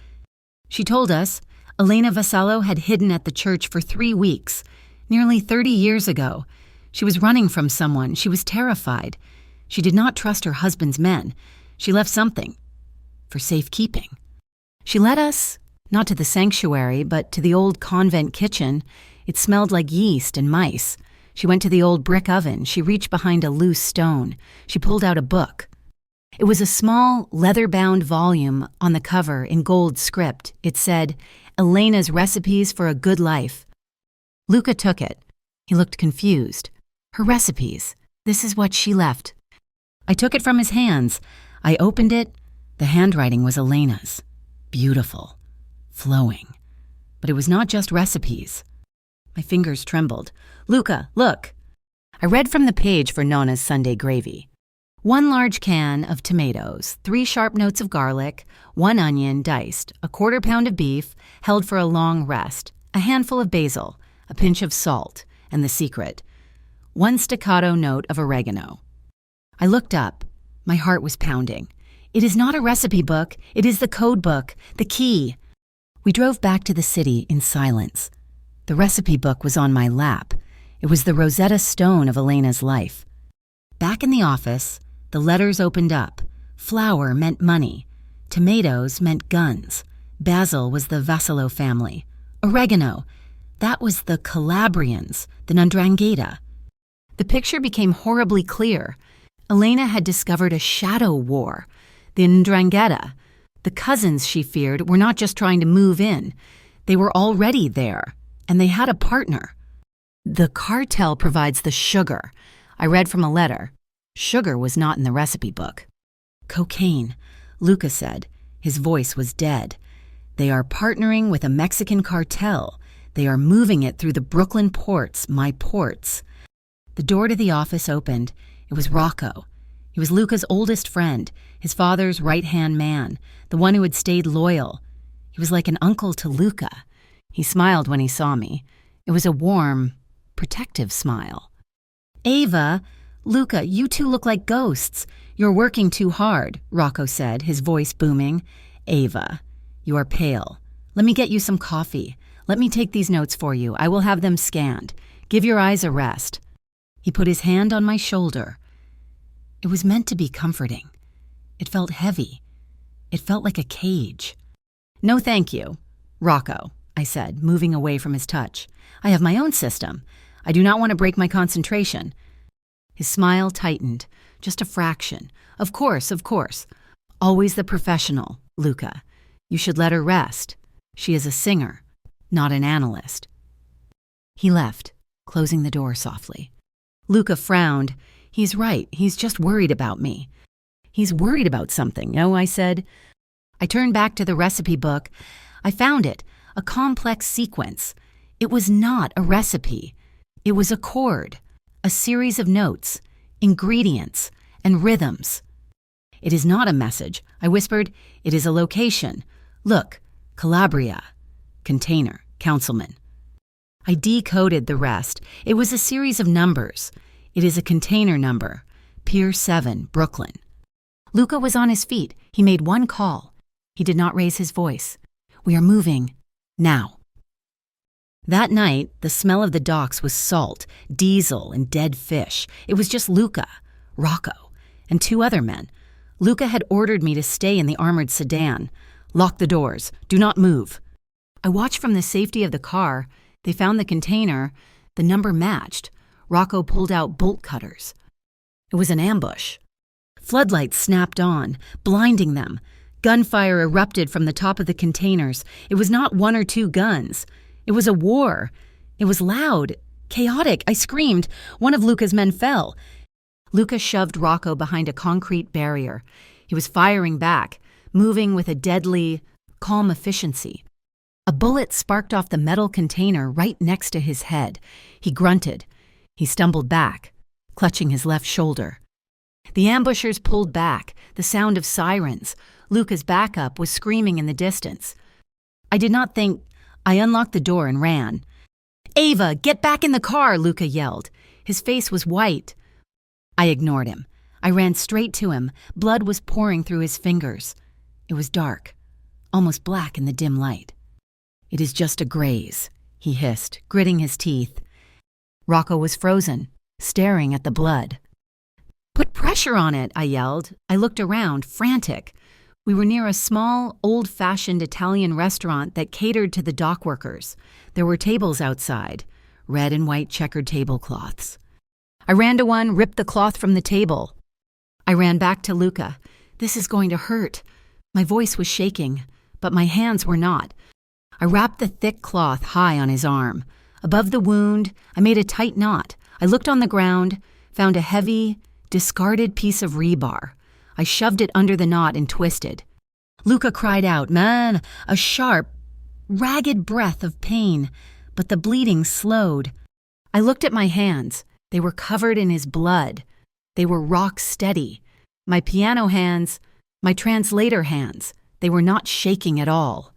She told us Elena Vassallo had hidden at the church for 3 weeks, nearly 30 years ago. She was running from someone. She was terrified. She did not trust her husband's men. She left something for safekeeping. She led us, not to the sanctuary, but to the old convent kitchen. It smelled like yeast and mice. She went to the old brick oven. She reached behind a loose stone. She pulled out a book. It was a small, leather-bound volume on the cover in gold script. It said, Elena's Recipes for a Good Life. Luca took it. He looked confused. Her recipes. This is what she left. I took it from his hands. I opened it. The handwriting was Elena's. Beautiful. Flowing. But it was not just recipes. My fingers trembled. Luca, look. I read from the page for Nona's Sunday gravy. 1 large can of tomatoes, 3 sharp notes of garlic, 1 onion diced, a 1/4 pound of beef held for a long rest, a handful of basil, a pinch of salt, and the secret. One staccato note of oregano. I looked up. My heart was pounding. It is not a recipe book. It is the code book, the key. We drove back to the city in silence. The recipe book was on my lap. It was the Rosetta Stone of Elena's life. Back in the office, the letters opened up. Flour meant money. Tomatoes meant guns. Basil was the Vassallo family. Oregano, that was the Calabrians, the 'Ndrangheta. The picture became horribly clear. Elena had discovered a shadow war. The 'Ndrangheta, the cousins she feared, were not just trying to move in. They were already there, and they had a partner. The cartel provides the sugar. I read from a letter. Sugar was not in the recipe book. Cocaine, Luca said. His voice was dead. They are partnering with a Mexican cartel. They are moving it through the Brooklyn ports, my ports. The door to the office opened. It was Rocco. He was Luca's oldest friend, his father's right-hand man, the one who had stayed loyal. He was like an uncle to Luca. He smiled when he saw me. It was a warm, protective smile. Ava, Luca, you two look like ghosts. You're working too hard, Rocco said, his voice booming. Ava, you are pale. Let me get you some coffee. Let me take these notes for you. I will have them scanned. Give your eyes a rest. He put his hand on my shoulder. It was meant to be comforting. It felt heavy. It felt like a cage. No, thank you, Rocco, I said, moving away from his touch. I have my own system. I do not want to break my concentration. His smile tightened, just a fraction. Of course, of course. Always the professional, Luca. You should let her rest. She is a singer, not an analyst. He left, closing the door softly. Luca frowned. He's right. He's just worried about me. He's worried about something, no, I said. I turned back to the recipe book. I found it, a complex sequence. It was not a recipe. It was a chord, a series of notes, ingredients, and rhythms. It is not a message, I whispered. It is a location. Look, Calabria. Container, councilman. I decoded the rest. It was a series of numbers. It is a container number. Pier 7, Brooklyn. Luca was on his feet. He made one call. He did not raise his voice. We are moving. Now. That night, the smell of the docks was salt, diesel, and dead fish. It was just Luca, Rocco, and two other men. Luca had ordered me to stay in the armored sedan. Lock the doors. Do not move. I watched from the safety of the car. They found the container. The number matched. Rocco pulled out bolt cutters. It was an ambush. Floodlights snapped on, blinding them. Gunfire erupted from the top of the containers. It was not one or two guns. It was a war. It was loud, chaotic. I screamed. One of Luca's men fell. Luca shoved Rocco behind a concrete barrier. He was firing back, moving with a deadly, calm efficiency. A bullet sparked off the metal container right next to his head. He grunted. He stumbled back, clutching his left shoulder. The ambushers pulled back, the sound of sirens. Luca's backup was screaming in the distance. I did not think. I unlocked the door and ran. Ava, get back in the car, Luca yelled. His face was white. I ignored him. I ran straight to him. Blood was pouring through his fingers. It was dark, almost black in the dim light. It is just a graze, he hissed, gritting his teeth. Rocco was frozen, staring at the blood. Put pressure on it, I yelled. I looked around, frantic. We were near a small, old-fashioned Italian restaurant that catered to the dock workers. There were tables outside, red and white checkered tablecloths. I ran to one, ripped the cloth from the table. I ran back to Luca. This is going to hurt. My voice was shaking, but my hands were not. I wrapped the thick cloth high on his arm. Above the wound, I made a tight knot. I looked on the ground, found a heavy, discarded piece of rebar. I shoved it under the knot and twisted. Luca cried out, man, a sharp, ragged breath of pain, but the bleeding slowed. I looked at my hands. They were covered in his blood. They were rock steady. My piano hands, my translator hands, they were not shaking at all.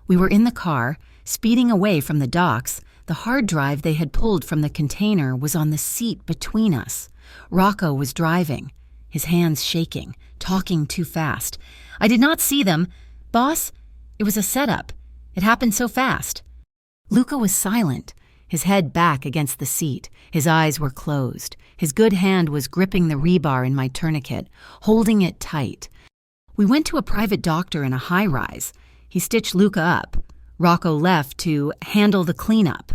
We were in the car, speeding away from the docks. The hard drive they had pulled from the container was on the seat between us. Rocco was driving, his hands shaking, talking too fast. I did not see them. Boss, it was a setup. It happened so fast. Luca was silent, his head back against the seat. His eyes were closed. His good hand was gripping the rebar in my tourniquet, holding it tight. We went to a private doctor in a high-rise. He stitched Luca up. Rocco left to handle the cleanup.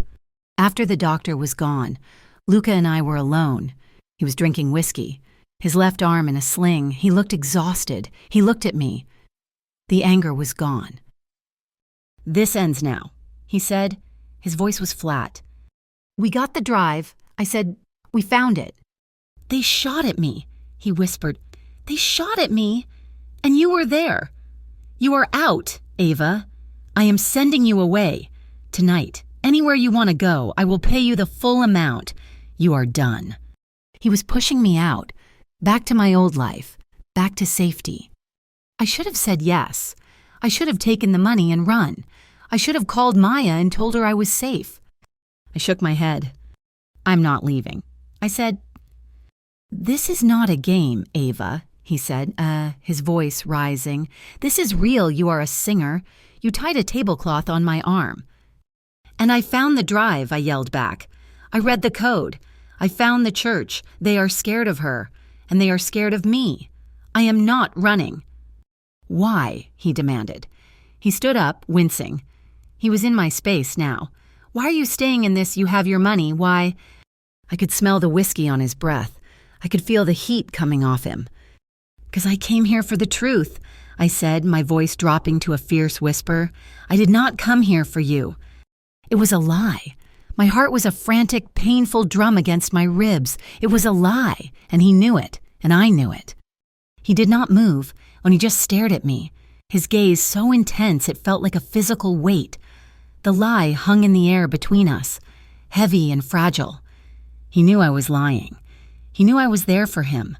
After the doctor was gone, Luca and I were alone. He was drinking whiskey, his left arm in a sling. He looked exhausted. He looked at me. The anger was gone. "This ends now," he said. His voice was flat. "We got the drive." I said, "We found it." "They shot at me," he whispered. "They shot at me, and you were there. You are out, Ava. I am sending you away. Tonight, anywhere you want to go, I will pay you the full amount. You are done." He was pushing me out, back to my old life, back to safety. I should have said yes. I should have taken the money and run. I should have called Maya and told her I was safe. I shook my head. "I'm not leaving." I said, "This is not a game, Ava," he said, his voice rising. "This is real. You are a singer. You tied a tablecloth on my arm." "And I found the drive," I yelled back. "I read the code. I found the church. They are scared of her, and they are scared of me. I am not running." "Why?" he demanded. He stood up, wincing. He was in my space now. "Why are you staying in this? You have your money. Why?" I could smell the whiskey on his breath. I could feel the heat coming off him. "'Cause I came here for the truth," I said, my voice dropping to a fierce whisper. "I did not come here for you." It was a lie. My heart was a frantic, painful drum against my ribs. It was a lie, and he knew it, and I knew it. He did not move, and he just stared at me, his gaze so intense it felt like a physical weight. The lie hung in the air between us, heavy and fragile. He knew I was lying. He knew I was there for him,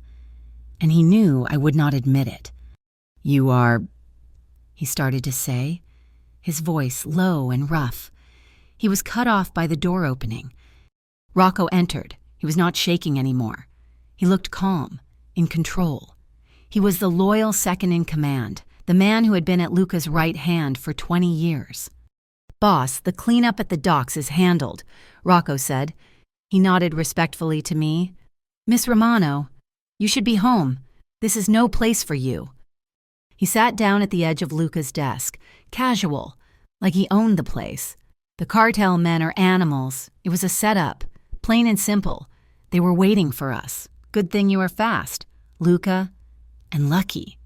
and he knew I would not admit it. "You are," he started to say, his voice low and rough. He was cut off by the door opening. Rocco entered. He was not shaking anymore. He looked calm, in control. He was the loyal second in command, the man who had been at Luca's right hand for 20 years. "Boss, the cleanup at the docks is handled," Rocco said. He nodded respectfully to me. "Miss Romano, you should be home. This is no place for you." He sat down at the edge of Luca's desk, casual, like he owned the place. The cartel men are animals. It was a setup, plain and simple. They were waiting for us. Good thing you are fast, Luca, and lucky.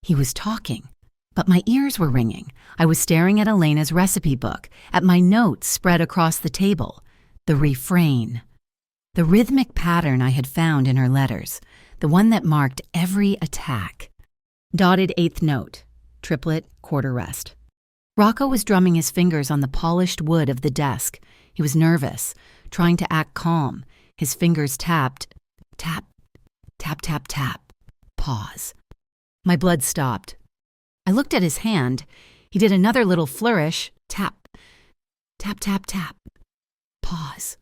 He was talking, but my ears were ringing. I was staring at Elena's recipe book, at my notes spread across the table. The refrain. The rhythmic pattern I had found in her letters, the one that marked every attack. Dotted eighth note, triplet, quarter rest. Rocco was drumming his fingers on the polished wood of the desk. He was nervous, trying to act calm. His fingers tapped, tap, tap, tap, tap. Pause. My blood stopped. I looked at his hand. He did another little flourish, tap, tap, tap, tap. Pause.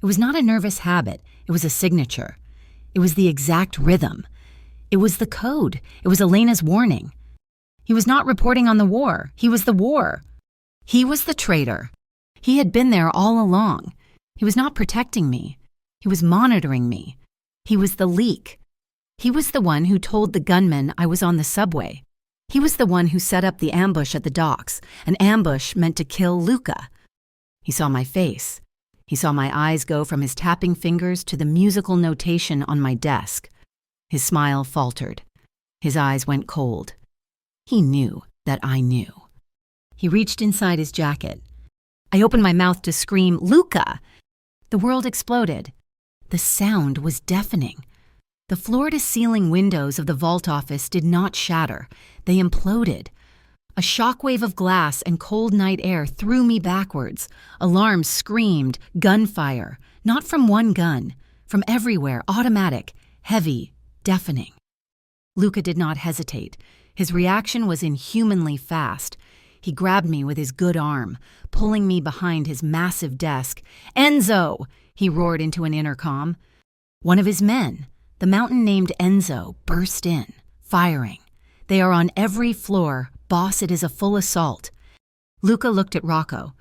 It was not a nervous habit. It was a signature. It was the exact rhythm. It was the code. It was Elena's warning. He was not reporting on the war. He was the war. He was the traitor. He had been there all along. He was not protecting me. He was monitoring me. He was the leak. He was the one who told the gunman I was on the subway. He was the one who set up the ambush at the docks, an ambush meant to kill Luca. He saw my face. He saw my eyes go from his tapping fingers to the musical notation on my desk. His smile faltered. His eyes went cold. He knew that I knew. He reached inside his jacket. I opened my mouth to scream, "Luca!" The world exploded. The sound was deafening. The floor-to-ceiling windows of the vault office did not shatter. They imploded. A shockwave of glass and cold night air threw me backwards. Alarms screamed, gunfire, not from one gun, from everywhere, automatic, heavy, deafening. Luca did not hesitate. His reaction was inhumanly fast. He grabbed me with his good arm, pulling me behind his massive desk. "Enzo!" he roared into an intercom. One of his men, the mountain named Enzo, burst in, firing. "They are on every floor. Boss, it is a full assault." Luca looked at Rocco,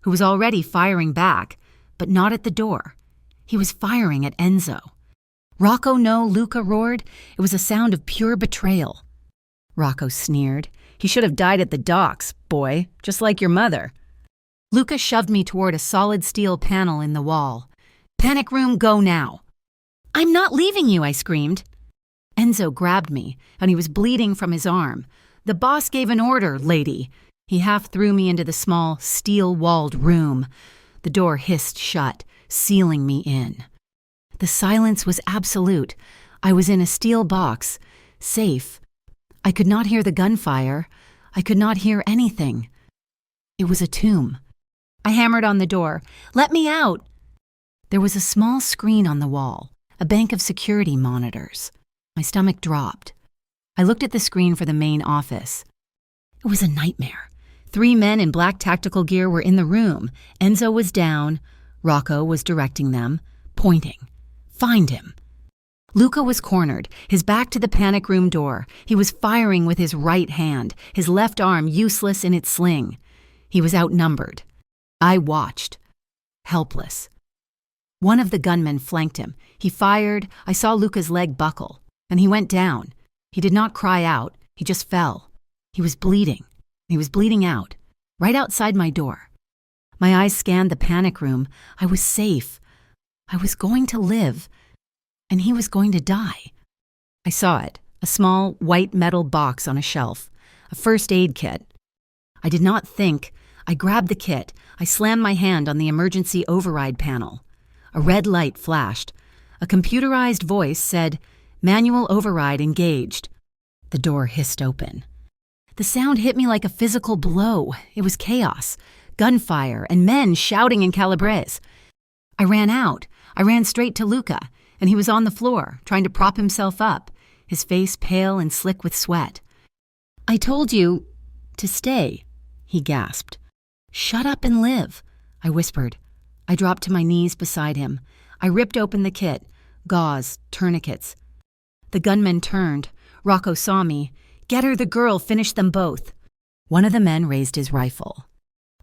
who was already firing back, but not at the door. He was firing at Enzo. "Rocco, no," Luca roared. It was a sound of pure betrayal. Rocco sneered. "He should have died at the docks, boy, just like your mother." Luca shoved me toward a solid steel panel in the wall. "Panic room, go now." "I'm not leaving you," I screamed. Enzo grabbed me, and he was bleeding from his arm. "The boss gave an order, lady." He half threw me into the small, steel-walled room. The door hissed shut, sealing me in. The silence was absolute. I was in a steel box, safe. I could not hear the gunfire. I could not hear anything. It was a tomb. I hammered on the door. "Let me out!" There was a small screen on the wall, a bank of security monitors. My stomach dropped. I looked at the screen for the main office. It was a nightmare. 3 men in black tactical gear were in the room. Enzo was down. Rocco was directing them, pointing. "Find him." Luca was cornered, his back to the panic room door. He was firing with his right hand, his left arm useless in its sling. He was outnumbered. I watched, helpless. One of the gunmen flanked him. He fired. I saw Luca's leg buckle, and he went down. He did not cry out. He just fell. He was bleeding. He was bleeding out, right outside my door. My eyes scanned the panic room. I was safe. I was going to live, and he was going to die. I saw it, a small white metal box on a shelf, a first aid kit. I did not think. I grabbed the kit. I slammed my hand on the emergency override panel. A red light flashed. A computerized voice said, "Manual override engaged." The door hissed open. The sound hit me like a physical blow. It was chaos, gunfire, and men shouting in Calabrese. I ran out. I ran straight to Luca, and he was on the floor, trying to prop himself up, his face pale and slick with sweat. "I told you to stay," he gasped. "Shut up and live," I whispered. I dropped to my knees beside him. I ripped open the kit, gauze, tourniquets. The gunman turned. Rocco saw me. "Get her the girl, finish them both." One of the men raised his rifle.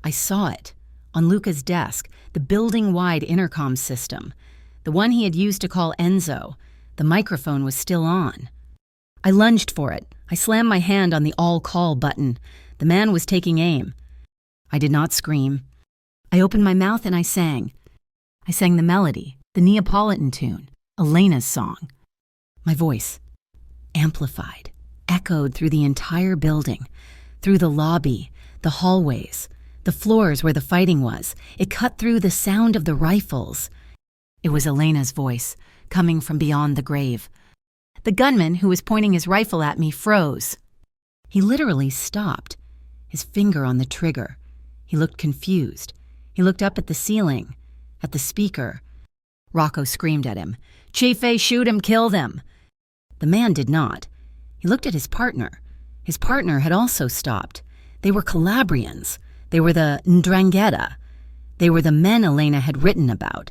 I saw it. On Luca's desk, the building-wide intercom system. The one he had used to call Enzo. The microphone was still on. I lunged for it. I slammed my hand on the all-call button. The man was taking aim. I did not scream. I opened my mouth and I sang. I sang the melody, the Neapolitan tune, Elena's song. My voice, amplified, echoed through the entire building, through the lobby, the hallways, the floors where the fighting was. It cut through the sound of the rifles. It was Elena's voice, coming from beyond the grave. The gunman, who was pointing his rifle at me, froze. He literally stopped, his finger on the trigger. He looked confused. He looked up at the ceiling, at the speaker. Rocco screamed at him, "Chife, shoot him, kill them." The man did not. He looked at his partner. His partner had also stopped. They were Calabrians. They were the Ndrangheta. They were the men Elena had written about.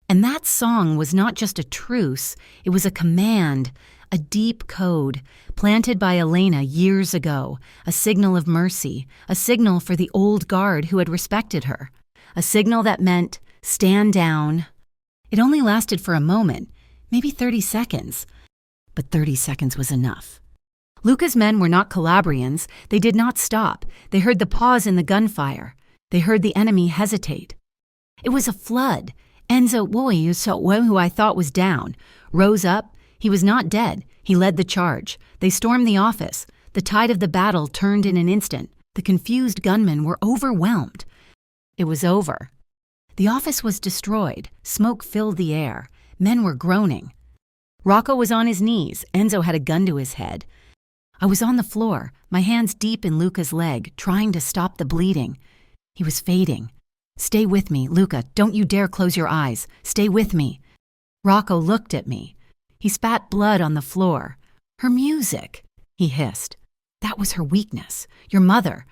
And that song was not just a truce, it was a command, a deep code, planted by Elena years ago, a signal of mercy, a signal for the old guard who had respected her, a signal that meant, stand down. It only lasted for a moment, maybe 30 seconds, but 30 seconds was enough. Luca's men were not Calabrians. They did not stop. They heard the pause in the gunfire. They heard the enemy hesitate. It was a flood. Enzo, who I thought was down, rose up. He was not dead. He led the charge. They stormed the office. The tide of the battle turned in an instant. The confused gunmen were overwhelmed. It was over. The office was destroyed. Smoke filled the air. Men were groaning. Rocco was on his knees. Enzo had a gun to his head. I was on the floor, my hands deep in Luca's leg, trying to stop the bleeding. He was fading. "Stay with me, Luca. Don't you dare close your eyes. Stay with me." Rocco looked at me. He spat blood on the floor. "Her music," he hissed. "That was her weakness. Your mother.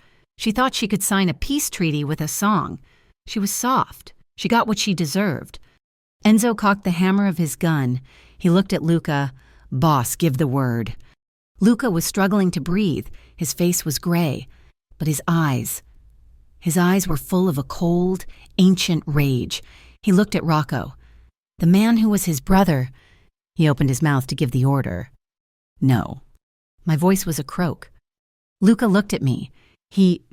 She thought she could sign a peace treaty with a song. She was soft. She got what she deserved. Enzo cocked the hammer of his gun. He looked at Luca. "Boss, give the word." Luca was struggling to breathe. His face was gray, but his eyes were full of a cold, ancient rage. He looked at Rocco. The man who was his brother. He opened his mouth to give the order. No. My voice was a croak. Luca looked at me. He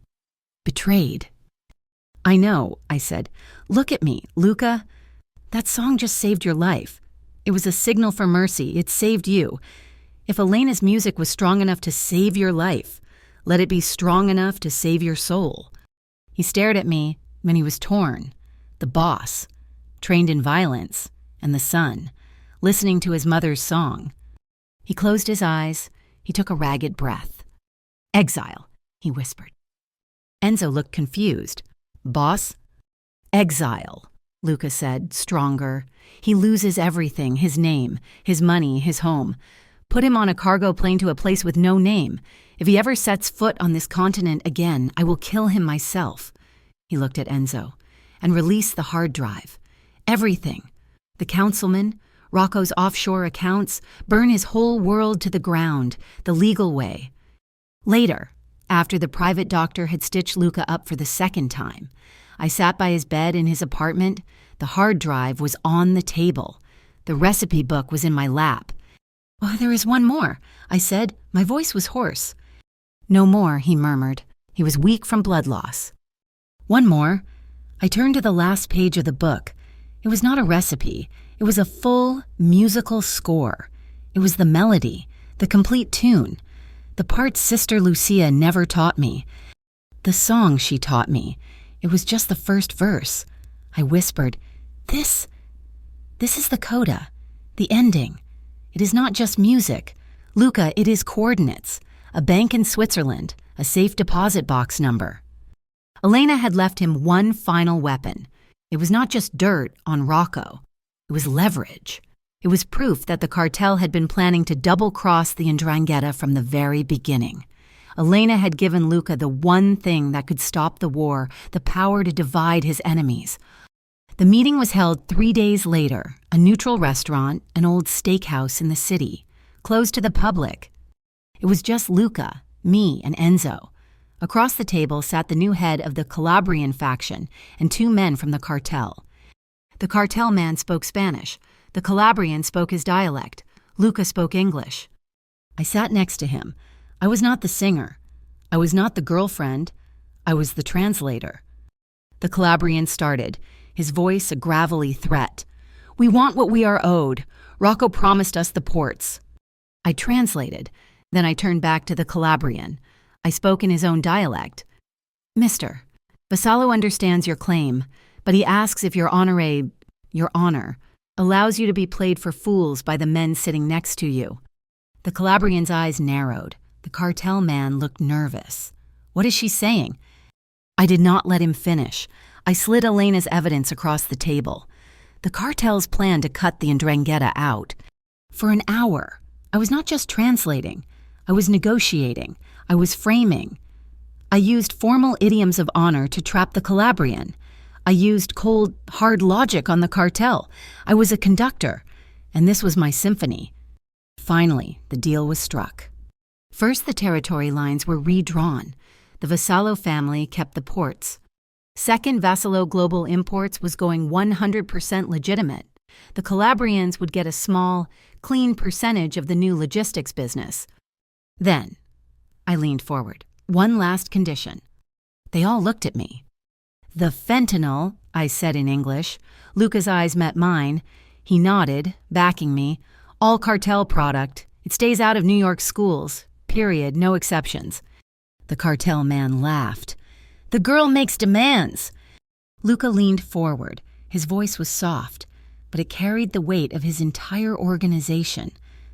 betrayed. "I know," I said. "Look at me, Luca. That song just saved your life. It was a signal for mercy. It saved you. If Elena's music was strong enough to save your life, let it be strong enough to save your soul." He stared at me when he was torn. The boss, trained in violence, and the son, listening to his mother's song. He closed his eyes. He took a ragged breath. "Exile," he whispered. Enzo looked confused. "Boss?" "Exile," Luca said, stronger. "He loses everything, his name, his money, his home. Put him on a cargo plane to a place with no name. If he ever sets foot on this continent again, I will kill him myself." He looked at Enzo. "And release the hard drive. Everything. The councilman, Rocco's offshore accounts, burn his whole world to the ground, the legal way." Later, after the private doctor had stitched Luca up for the second time, I sat by his bed in his apartment. The hard drive was on the table. The recipe book was in my lap. "Oh, there is one more," I said. My voice was hoarse. "No more," he murmured. He was weak from blood loss. "One more." I turned to the last page of the book. It was not a recipe. It was a full musical score. It was the melody, the complete tune, the part Sister Lucia never taught me. The song she taught me. It was just the first verse. I whispered, This is the coda, the ending. It is not just music. Luca, it is coordinates, a bank in Switzerland, a safe deposit box number." Elena had left him one final weapon. It was not just dirt on Rocco. It was leverage. It was proof that the cartel had been planning to double-cross the 'Ndrangheta from the very beginning. Elena had given Luca the one thing that could stop the war, the power to divide his enemies. The meeting was held 3 days later, a neutral restaurant, an old steakhouse in the city, closed to the public. It was just Luca, me, and Enzo. Across the table sat the new head of the Calabrian faction and 2 men from the cartel. The cartel man spoke Spanish. The Calabrian spoke his dialect. Luca spoke English. I sat next to him. I was not the singer. I was not the girlfriend. I was the translator. The Calabrian started, his voice a gravelly threat. "We want what we are owed. Rocco promised us the ports." I translated. Then I turned back to the Calabrian. I spoke in his own dialect. "Mister, Vassallo understands your claim, but he asks if your honor, allows you to be played for fools by the men sitting next to you." The Calabrian's eyes narrowed. The cartel man looked nervous. "What is she saying?" I did not let him finish. I slid Elena's evidence across the table. The cartel's plan to cut the 'Ndrangheta out. For an hour, I was not just translating. I was negotiating. I was framing. I used formal idioms of honor to trap the Calabrian. I used cold, hard logic on the cartel. I was a conductor, and this was my symphony. Finally, the deal was struck. First, the territory lines were redrawn. The Vassallo family kept the ports. Second, Vassallo Global Imports was going 100% legitimate. The Calabrians would get a small, clean percentage of the new logistics business. Then, I leaned forward. One last condition. They all looked at me. "The fentanyl," I said in English. Luca's eyes met mine. He nodded, backing me. "All cartel product. It stays out of New York schools. Period. No exceptions." The cartel man laughed. "The girl makes demands." Luca leaned forward. His voice was soft, but it carried the weight of his entire organization.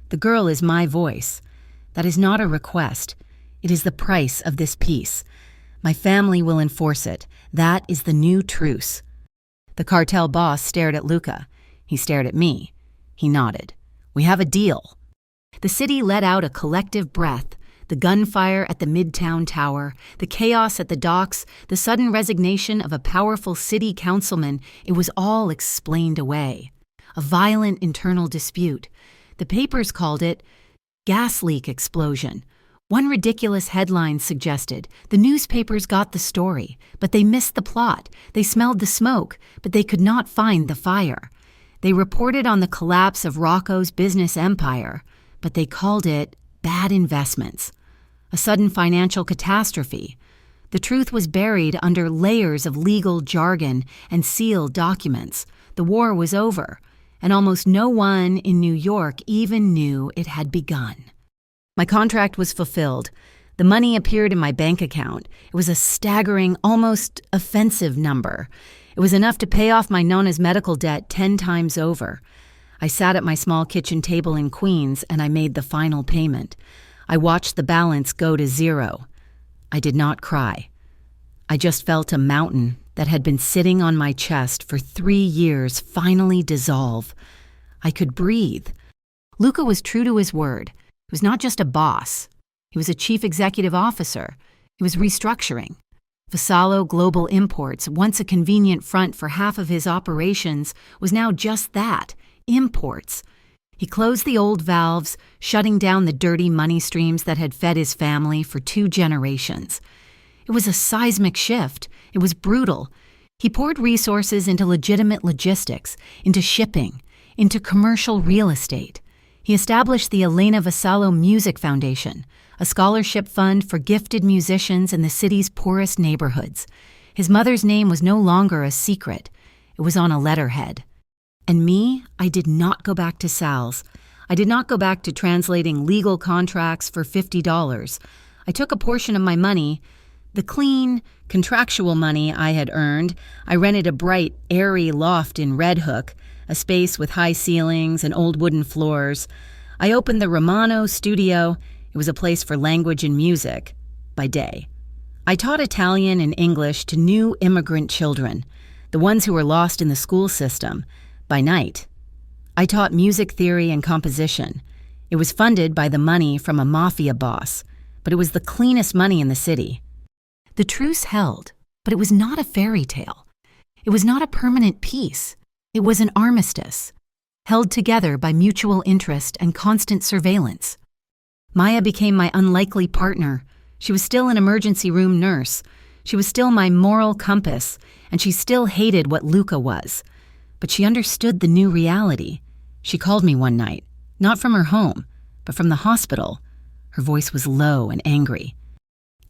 "The girl is my voice. That is not a request. It is the price of this peace. My family will enforce it. That is the new truce." The cartel boss stared at Luca. He stared at me. He nodded. "We have a deal." The city let out a collective breath. the gunfire at the Midtown Tower, the chaos at the docks, the sudden resignation of a powerful city councilman, it was all explained away. A violent internal dispute. The papers called it gas leak explosion. One ridiculous headline suggested the newspapers got the story, but they missed the plot. They smelled the smoke, but they could not find the fire. They reported on the collapse of Rocco's business empire, but they called it bad investments. A sudden financial catastrophe. The truth was buried under layers of legal jargon and sealed documents. The war was over, and almost no one in New York even knew it had begun. My contract was fulfilled. The money appeared in my bank account. It was a staggering, almost offensive number. It was enough to pay off my Nona's medical debt 10 times over. I sat at my small kitchen table in Queens and I made the final payment. I watched the balance go to zero. I did not cry. I just felt a mountain that had been sitting on my chest for 3 years finally dissolve. I could breathe. Luca was true to his word. He was not just a boss. He was a chief executive officer. He was restructuring. Vassallo Global Imports, once a convenient front for half of his operations, was now just that, imports. He closed the old valves, shutting down the dirty money streams that had fed his family for 2 generations. It was a seismic shift. It was brutal. He poured resources into legitimate logistics, into shipping, into commercial real estate. He established the Elena Vassallo Music Foundation, a scholarship fund for gifted musicians in the city's poorest neighborhoods. His mother's name was no longer a secret. It was on a letterhead. And me, I did not go back to Sal's. I did not go back to translating legal contracts for $50. I took a portion of my money, the clean, contractual money I had earned. I rented a bright, airy loft in Red Hook, a space with high ceilings and old wooden floors. I opened the Romano studio. It was a place for language and music, by day. I taught Italian and English to new immigrant children, the ones who were lost in the school system, by night. I taught music theory and composition. It was funded by the money from a mafia boss, but it was the cleanest money in the city. The truce held, but it was not a fairy tale. It was not a permanent peace. It was an armistice, held together by mutual interest and constant surveillance. Maya became my unlikely partner. She was still an emergency room nurse. She was still my moral compass, and she still hated what Luca was. But she understood the new reality. She called me one night, not from her home, but from the hospital. Her voice was low and angry.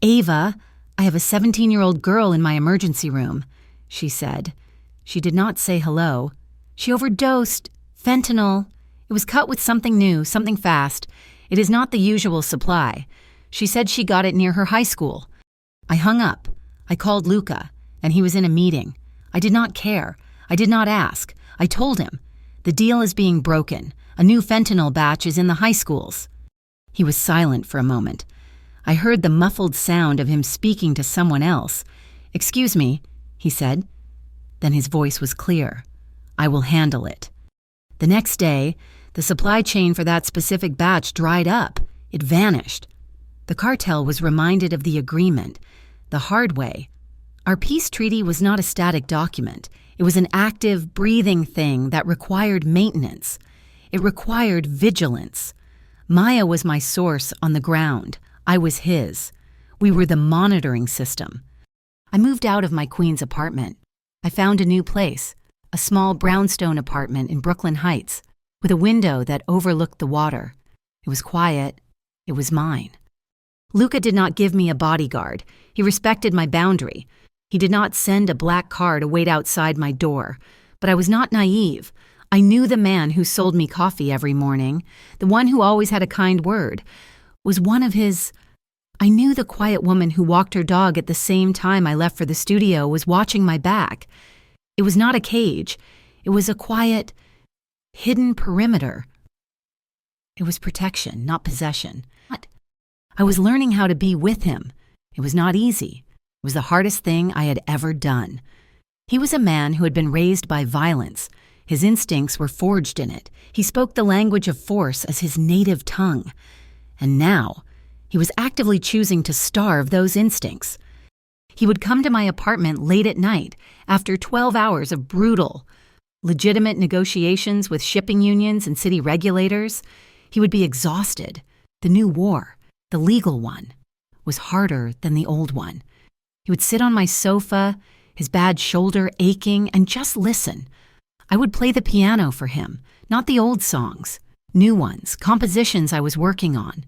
"Ava, I have a 17-year-old girl in my emergency room," she said. She did not say hello. She overdosed. Fentanyl. It was cut with something new, something fast. It is not the usual supply. She said she got it near her high school. I hung up. I called Luca, and he was in a meeting. I did not care. I did not ask. I told him. The deal is being broken. A new fentanyl batch is in the high schools. He was silent for a moment. I heard the muffled sound of him speaking to someone else. "Excuse me," he said. Then his voice was clear. "I will handle it." The next day, the supply chain for that specific batch dried up. It vanished. The cartel was reminded of the agreement, the hard way. Our peace treaty was not a static document. It was an active, breathing thing that required maintenance. It required vigilance. Maya was my source on the ground. I was his. We were the monitoring system. I moved out of my Queens apartment. I found a new place, a small brownstone apartment in Brooklyn Heights, with a window that overlooked the water. It was quiet. It was mine. Luca did not give me a bodyguard. He respected my boundary. He did not send a black car to wait outside my door. But I was not naive. I knew the man who sold me coffee every morning, the one who always had a kind word, was one of his... I knew the quiet woman who walked her dog at the same time I left for the studio was watching my back. It was not a cage. It was a quiet, hidden perimeter. It was protection, not possession. I was learning how to be with him. It was not easy. It was the hardest thing I had ever done. He was a man who had been raised by violence. His instincts were forged in it. He spoke the language of force as his native tongue. And now, He was actively choosing to starve those instincts. He would come to my apartment late at night after 12 hours of brutal, legitimate negotiations with shipping unions and city regulators. He would be exhausted. The new war, the legal one, was harder than the old one. He would sit on my sofa, his bad shoulder aching, and just listen. I would play the piano for him, not the old songs, new ones, compositions I was working on.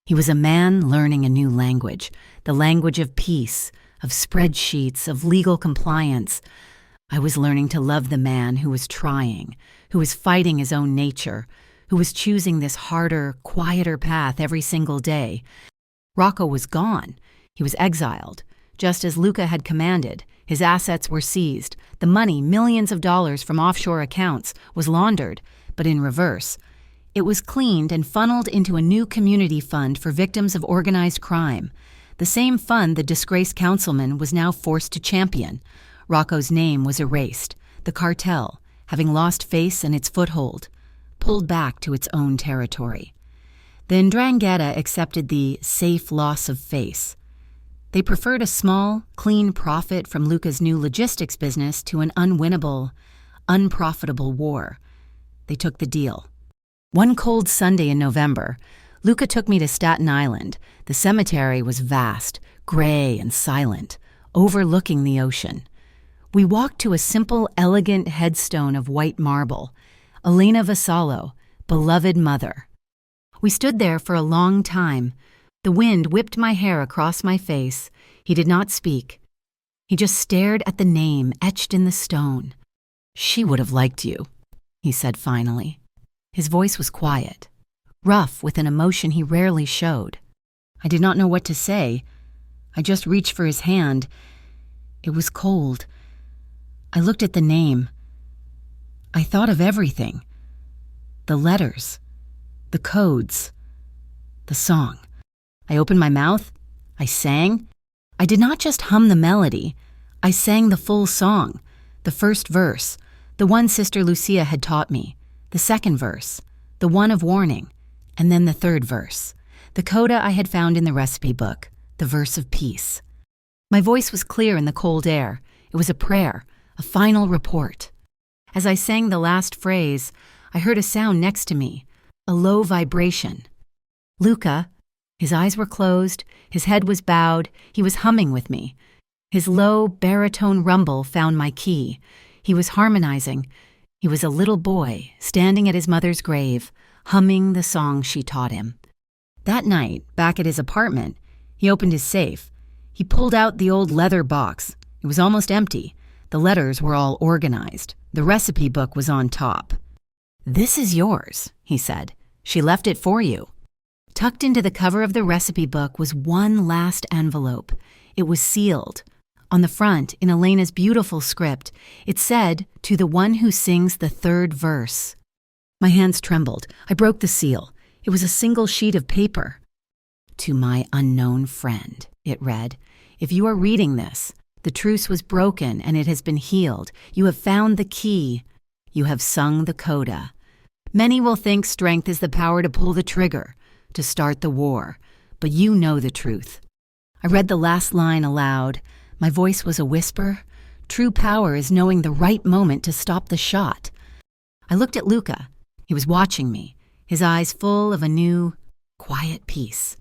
He was a man learning a new language, the language of peace, of spreadsheets, of legal compliance. I was learning to love the man who was trying, who was fighting his own nature, who was choosing this harder, quieter path every single day. Rocco was gone. He was exiled. Just as Luca had commanded, his assets were seized. The money, millions of dollars from offshore accounts, was laundered, but in reverse. It was cleaned and funneled into a new community fund for victims of organized crime. The same fund the disgraced councilman was now forced to champion. Rocco's name was erased. The cartel, having lost face and its foothold, pulled back to its own territory. The 'Ndrangheta accepted the safe loss of face. They preferred a small, clean profit from Luca's new logistics business to an unwinnable, unprofitable war. They took the deal. One cold Sunday in November, Luca took me to Staten Island. The cemetery was vast, gray and silent, overlooking the ocean. We walked to a simple, elegant headstone of white marble. Elena Vassallo, beloved mother. We stood there for a long time. The wind whipped my hair across my face. He did not speak. He just stared at the name etched in the stone. "She would have liked you," he said finally. His voice was quiet, rough with an emotion he rarely showed. I did not know what to say. I just reached for his hand. It was cold. I looked at the name. I thought of everything. The letters, the codes, the song. I opened my mouth. I sang. I did not just hum the melody. I sang the full song, the first verse, the one Sister Lucia had taught me, the second verse, the one of warning, and then the third verse, the coda I had found in the recipe book, the verse of peace. My voice was clear in the cold air. It was a prayer, a final report. As I sang the last phrase, I heard a sound next to me, a low vibration. Luca, his eyes were closed, his head was bowed, he was humming with me. His low, baritone rumble found my key. He was harmonizing. He was a little boy, standing at his mother's grave, humming the song she taught him. That night, back at his apartment, he opened his safe. He pulled out the old leather box. It was almost empty. The letters were all organized. The recipe book was on top. "This is yours," he said. "She left it for you." Tucked into the cover of the recipe book was one last envelope. It was sealed. On the front, in Elena's beautiful script, it said, "To the one who sings the third verse." My hands trembled. I broke the seal. It was a single sheet of paper. "To my unknown friend," it read. "If you are reading this, the truce was broken and it has been healed. You have found the key. You have sung the coda. Many will think strength is the power to pull the trigger, to start the war, but you know the truth." I read the last line aloud. My voice was a whisper. True power is knowing the right moment to stop the shot. I looked at Luca. He was watching me, his eyes full of a new, quiet peace.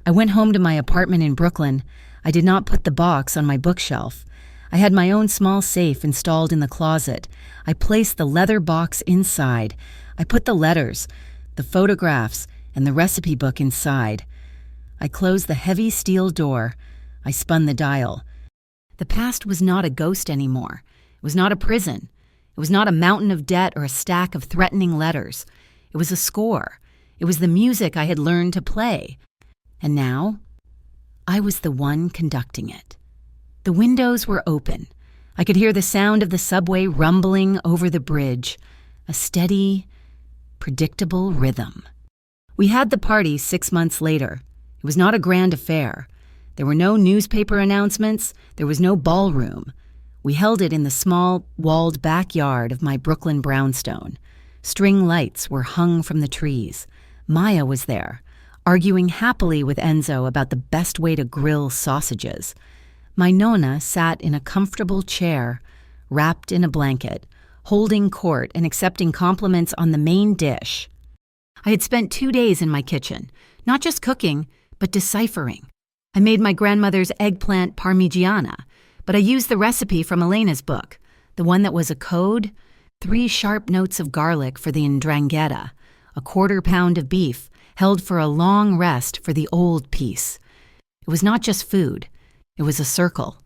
I went home to my apartment in Brooklyn. I did not put the box on my bookshelf. I had my own small safe installed in the closet. I placed the leather box inside. I put the letters, the photographs, and the recipe book inside. I closed the heavy steel door. I spun the dial. The past was not a ghost anymore. It was not a prison. It was not a mountain of debt or a stack of threatening letters. It was a score. It was the music I had learned to play. And now, I was the one conducting it. The windows were open. I could hear the sound of the subway rumbling over the bridge, a steady, predictable rhythm. We had the party 6 months later. It was not a grand affair. There were no newspaper announcements. There was no ballroom. We held it in the small, walled backyard of my Brooklyn brownstone. String lights were hung from the trees. Maya was there. arguing happily with Enzo about the best way to grill sausages. My nonna sat in a comfortable chair, wrapped in a blanket, holding court and accepting compliments on the main dish. I had spent 2 days in my kitchen, not just cooking, but deciphering. I made my grandmother's eggplant parmigiana, but I used the recipe from Elena's book, the one that was a code, 3 sharp notes of garlic for the ndrangheta, a 1/4 pound of beef held for a long rest for the old piece. It was not just food, it was a circle,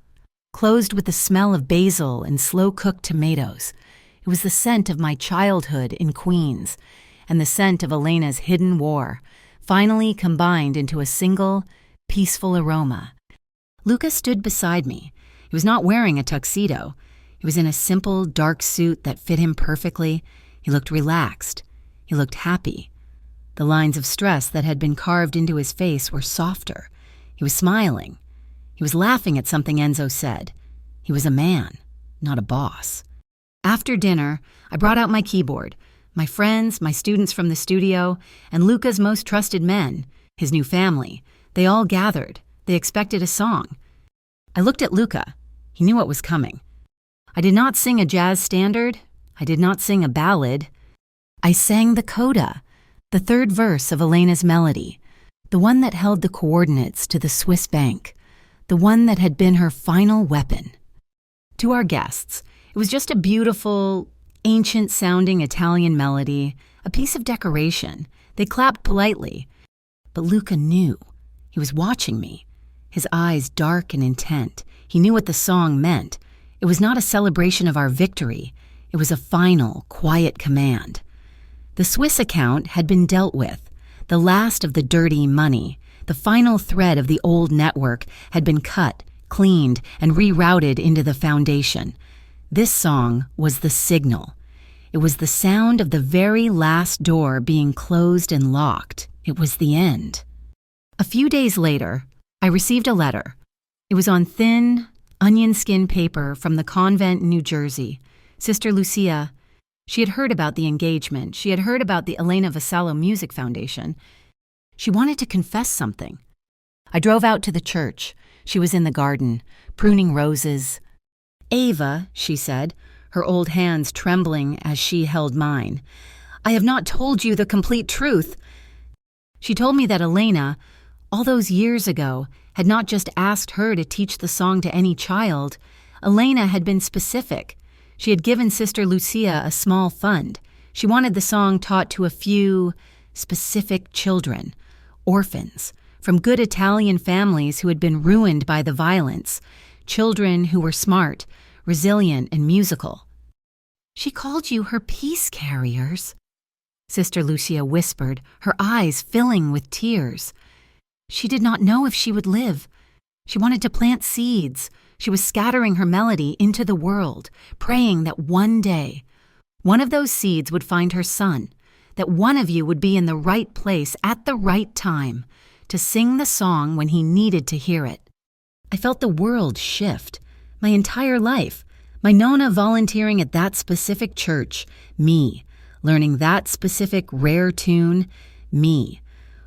closed with the smell of basil and slow-cooked tomatoes. It was the scent of my childhood in Queens, and the scent of Elena's hidden war, finally combined into a single, peaceful aroma. Luca stood beside me. He was not wearing a tuxedo. He was in a simple, dark suit that fit him perfectly. He looked relaxed. He looked happy. The lines of stress that had been carved into his face were softer. He was smiling. He was laughing at something Enzo said. He was a man, not a boss. After dinner, I brought out my keyboard. My friends, my students from the studio, and Luca's most trusted men, his new family, they all gathered. They expected a song. I looked at Luca. He knew what was coming. I did not sing a jazz standard. I did not sing a ballad. I sang the coda, the 3rd verse of Elena's melody, the one that held the coordinates to the Swiss bank, the one that had been her final weapon. To our guests, it was just a beautiful, ancient-sounding Italian melody, a piece of decoration. They clapped politely. But Luca knew. He was watching me, his eyes dark and intent. He knew what the song meant. It was not a celebration of our victory. It was a final, quiet command. The Swiss account had been dealt with. The last of the dirty money, the final thread of the old network, had been cut, cleaned, and rerouted into the foundation. This song was the signal. It was the sound of the very last door being closed and locked. It was the end. A few days later, I received a letter. It was on thin, onion skin paper from the convent in New Jersey. Sister Lucia, she had heard about the engagement. She had heard about the Elena Vassallo Music Foundation. She wanted to confess something. I drove out to the church. She was in the garden, pruning roses. "Ava," she said, her old hands trembling as she held mine, "I have not told you the complete truth." She told me that Elena, all those years ago, had not just asked her to teach the song to any child. Elena had been specific. She had given Sister Lucia a small fund. She wanted the song taught to a few specific children, orphans, from good Italian families who had been ruined by the violence, children who were smart, resilient, and musical. "She called you her peace carriers," Sister Lucia whispered, her eyes filling with tears. She did not know if she would live. She wanted to plant seeds. She was scattering her melody into the world, praying that one day, one of those seeds would find her son, that one of you would be in the right place at the right time to sing the song when he needed to hear it. I felt the world shift. My entire life, my nonna volunteering at that specific church, me, learning that specific rare tune, me,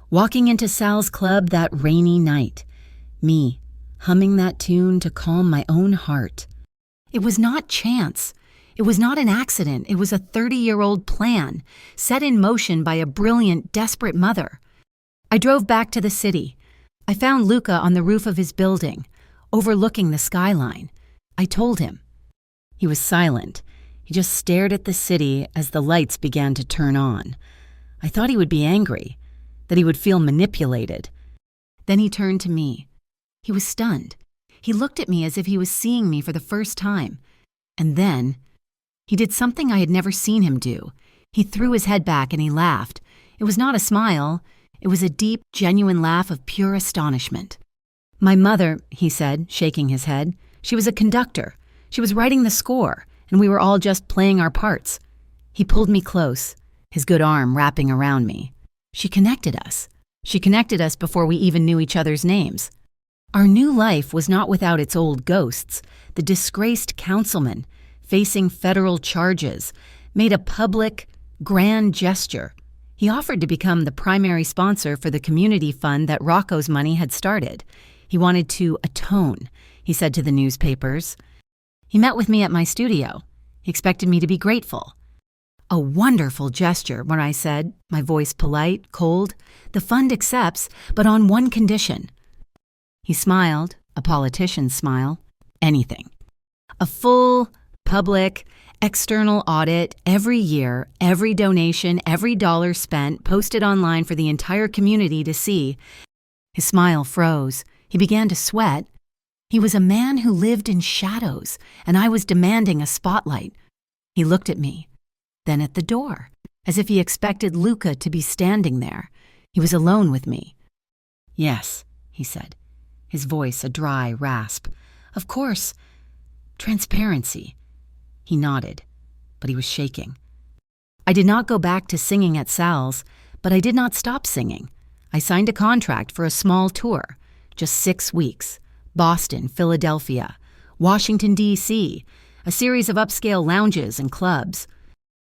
walking into Sal's club that rainy night, me, humming that tune to calm my own heart. It was not chance. It was not an accident. It was a 30-year-old plan, set in motion by a brilliant, desperate mother. I drove back to the city. I found Luca on the roof of his building, overlooking the skyline. I told him. He was silent. He just stared at the city as the lights began to turn on. I thought he would be angry, that he would feel manipulated. Then he turned to me. He was stunned. He looked at me as if he was seeing me for the first time. And then, he did something I had never seen him do. He threw his head back and he laughed. It was not a smile. It was a deep, genuine laugh of pure astonishment. "My mother," he said, shaking his head, "she was a conductor. She was writing the score, and we were all just playing our parts." He pulled me close, his good arm wrapping around me. She connected us. She connected us before we even knew each other's names. Our new life was not without its old ghosts. The disgraced councilman, facing federal charges, made a public, grand gesture. He offered to become the primary sponsor for the community fund that Rocco's money had started. He wanted to atone, he said to the newspapers. He met with me at my studio. He expected me to be grateful. A wonderful gesture, when I said, my voice polite, cold, the fund accepts, but on one condition. He smiled, a politician's smile, anything. A full, public, external audit every year, every donation, every dollar spent, posted online for the entire community to see. His smile froze. He began to sweat. He was a man who lived in shadows, and I was demanding a spotlight. He looked at me, then at the door, as if he expected Luca to be standing there. He was alone with me. "Yes," he said, his voice a dry rasp. "Of course. Transparency." He nodded, but he was shaking. I did not go back to singing at Sal's, but I did not stop singing. I signed a contract for a small tour, just 6 weeks. Boston, Philadelphia, Washington, D.C., a series of upscale lounges and clubs.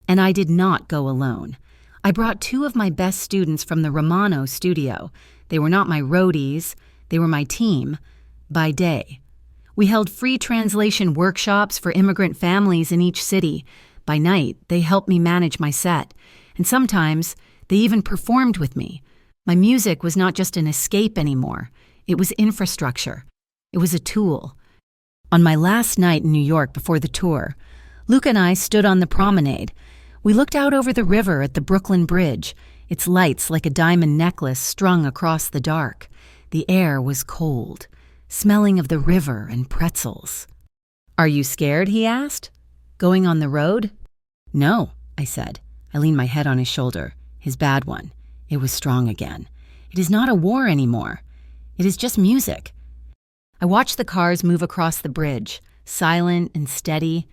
And I did not go alone. I brought 2 of my best students from the Romano studio. They were not my roadies, they were my team, by day. We held free translation workshops for immigrant families in each city. By night, they helped me manage my set, and sometimes they even performed with me. My music was not just an escape anymore. It was infrastructure. It was a tool. On my last night in New York before the tour, Luca and I stood on the promenade. We looked out over the river at the Brooklyn Bridge, its lights like a diamond necklace strung across the dark. The air was cold, smelling of the river and pretzels. "Are you scared?" he asked. "Going on the road?" "No," I said. I leaned my head on his shoulder, his bad one. It was strong again. "It is not a war anymore. It is just music." I watched the cars move across the bridge, silent and steady.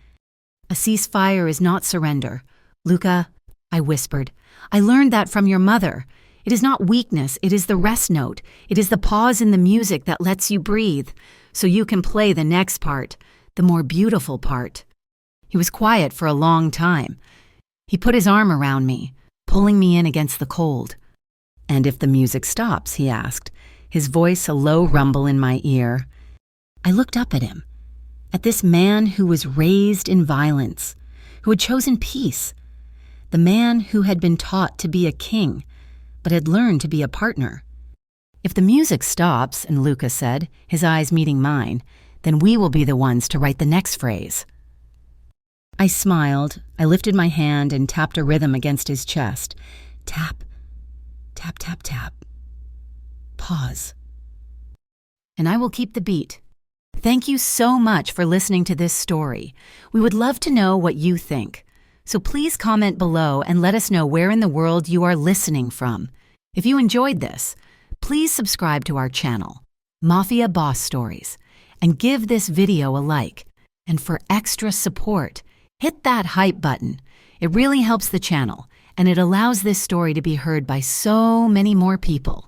"A ceasefire is not surrender. Luca," I whispered, "I learned that from your mother. It is not weakness, it is the rest note. It is the pause in the music that lets you breathe, so you can play the next part, the more beautiful part." He was quiet for a long time. He put his arm around me, pulling me in against the cold. "And if the music stops?" he asked, his voice a low rumble in my ear. I looked up at him, at this man who was raised in violence, who had chosen peace, the man who had been taught to be a king, but had learned to be a partner. "If the music stops," and Luca said, his eyes meeting mine, "then we will be the ones to write the next phrase." I smiled. I lifted my hand and tapped a rhythm against his chest. Tap, tap, tap, tap. Pause. And I will keep the beat. Thank you so much for listening to this story. We would love to know what you think. So please comment below and let us know where in the world you are listening from. If you enjoyed this, please subscribe to our channel, Mafia Boss Stories, and give this video a like. And for extra support, hit that hype button. It really helps the channel, and it allows this story to be heard by so many more people.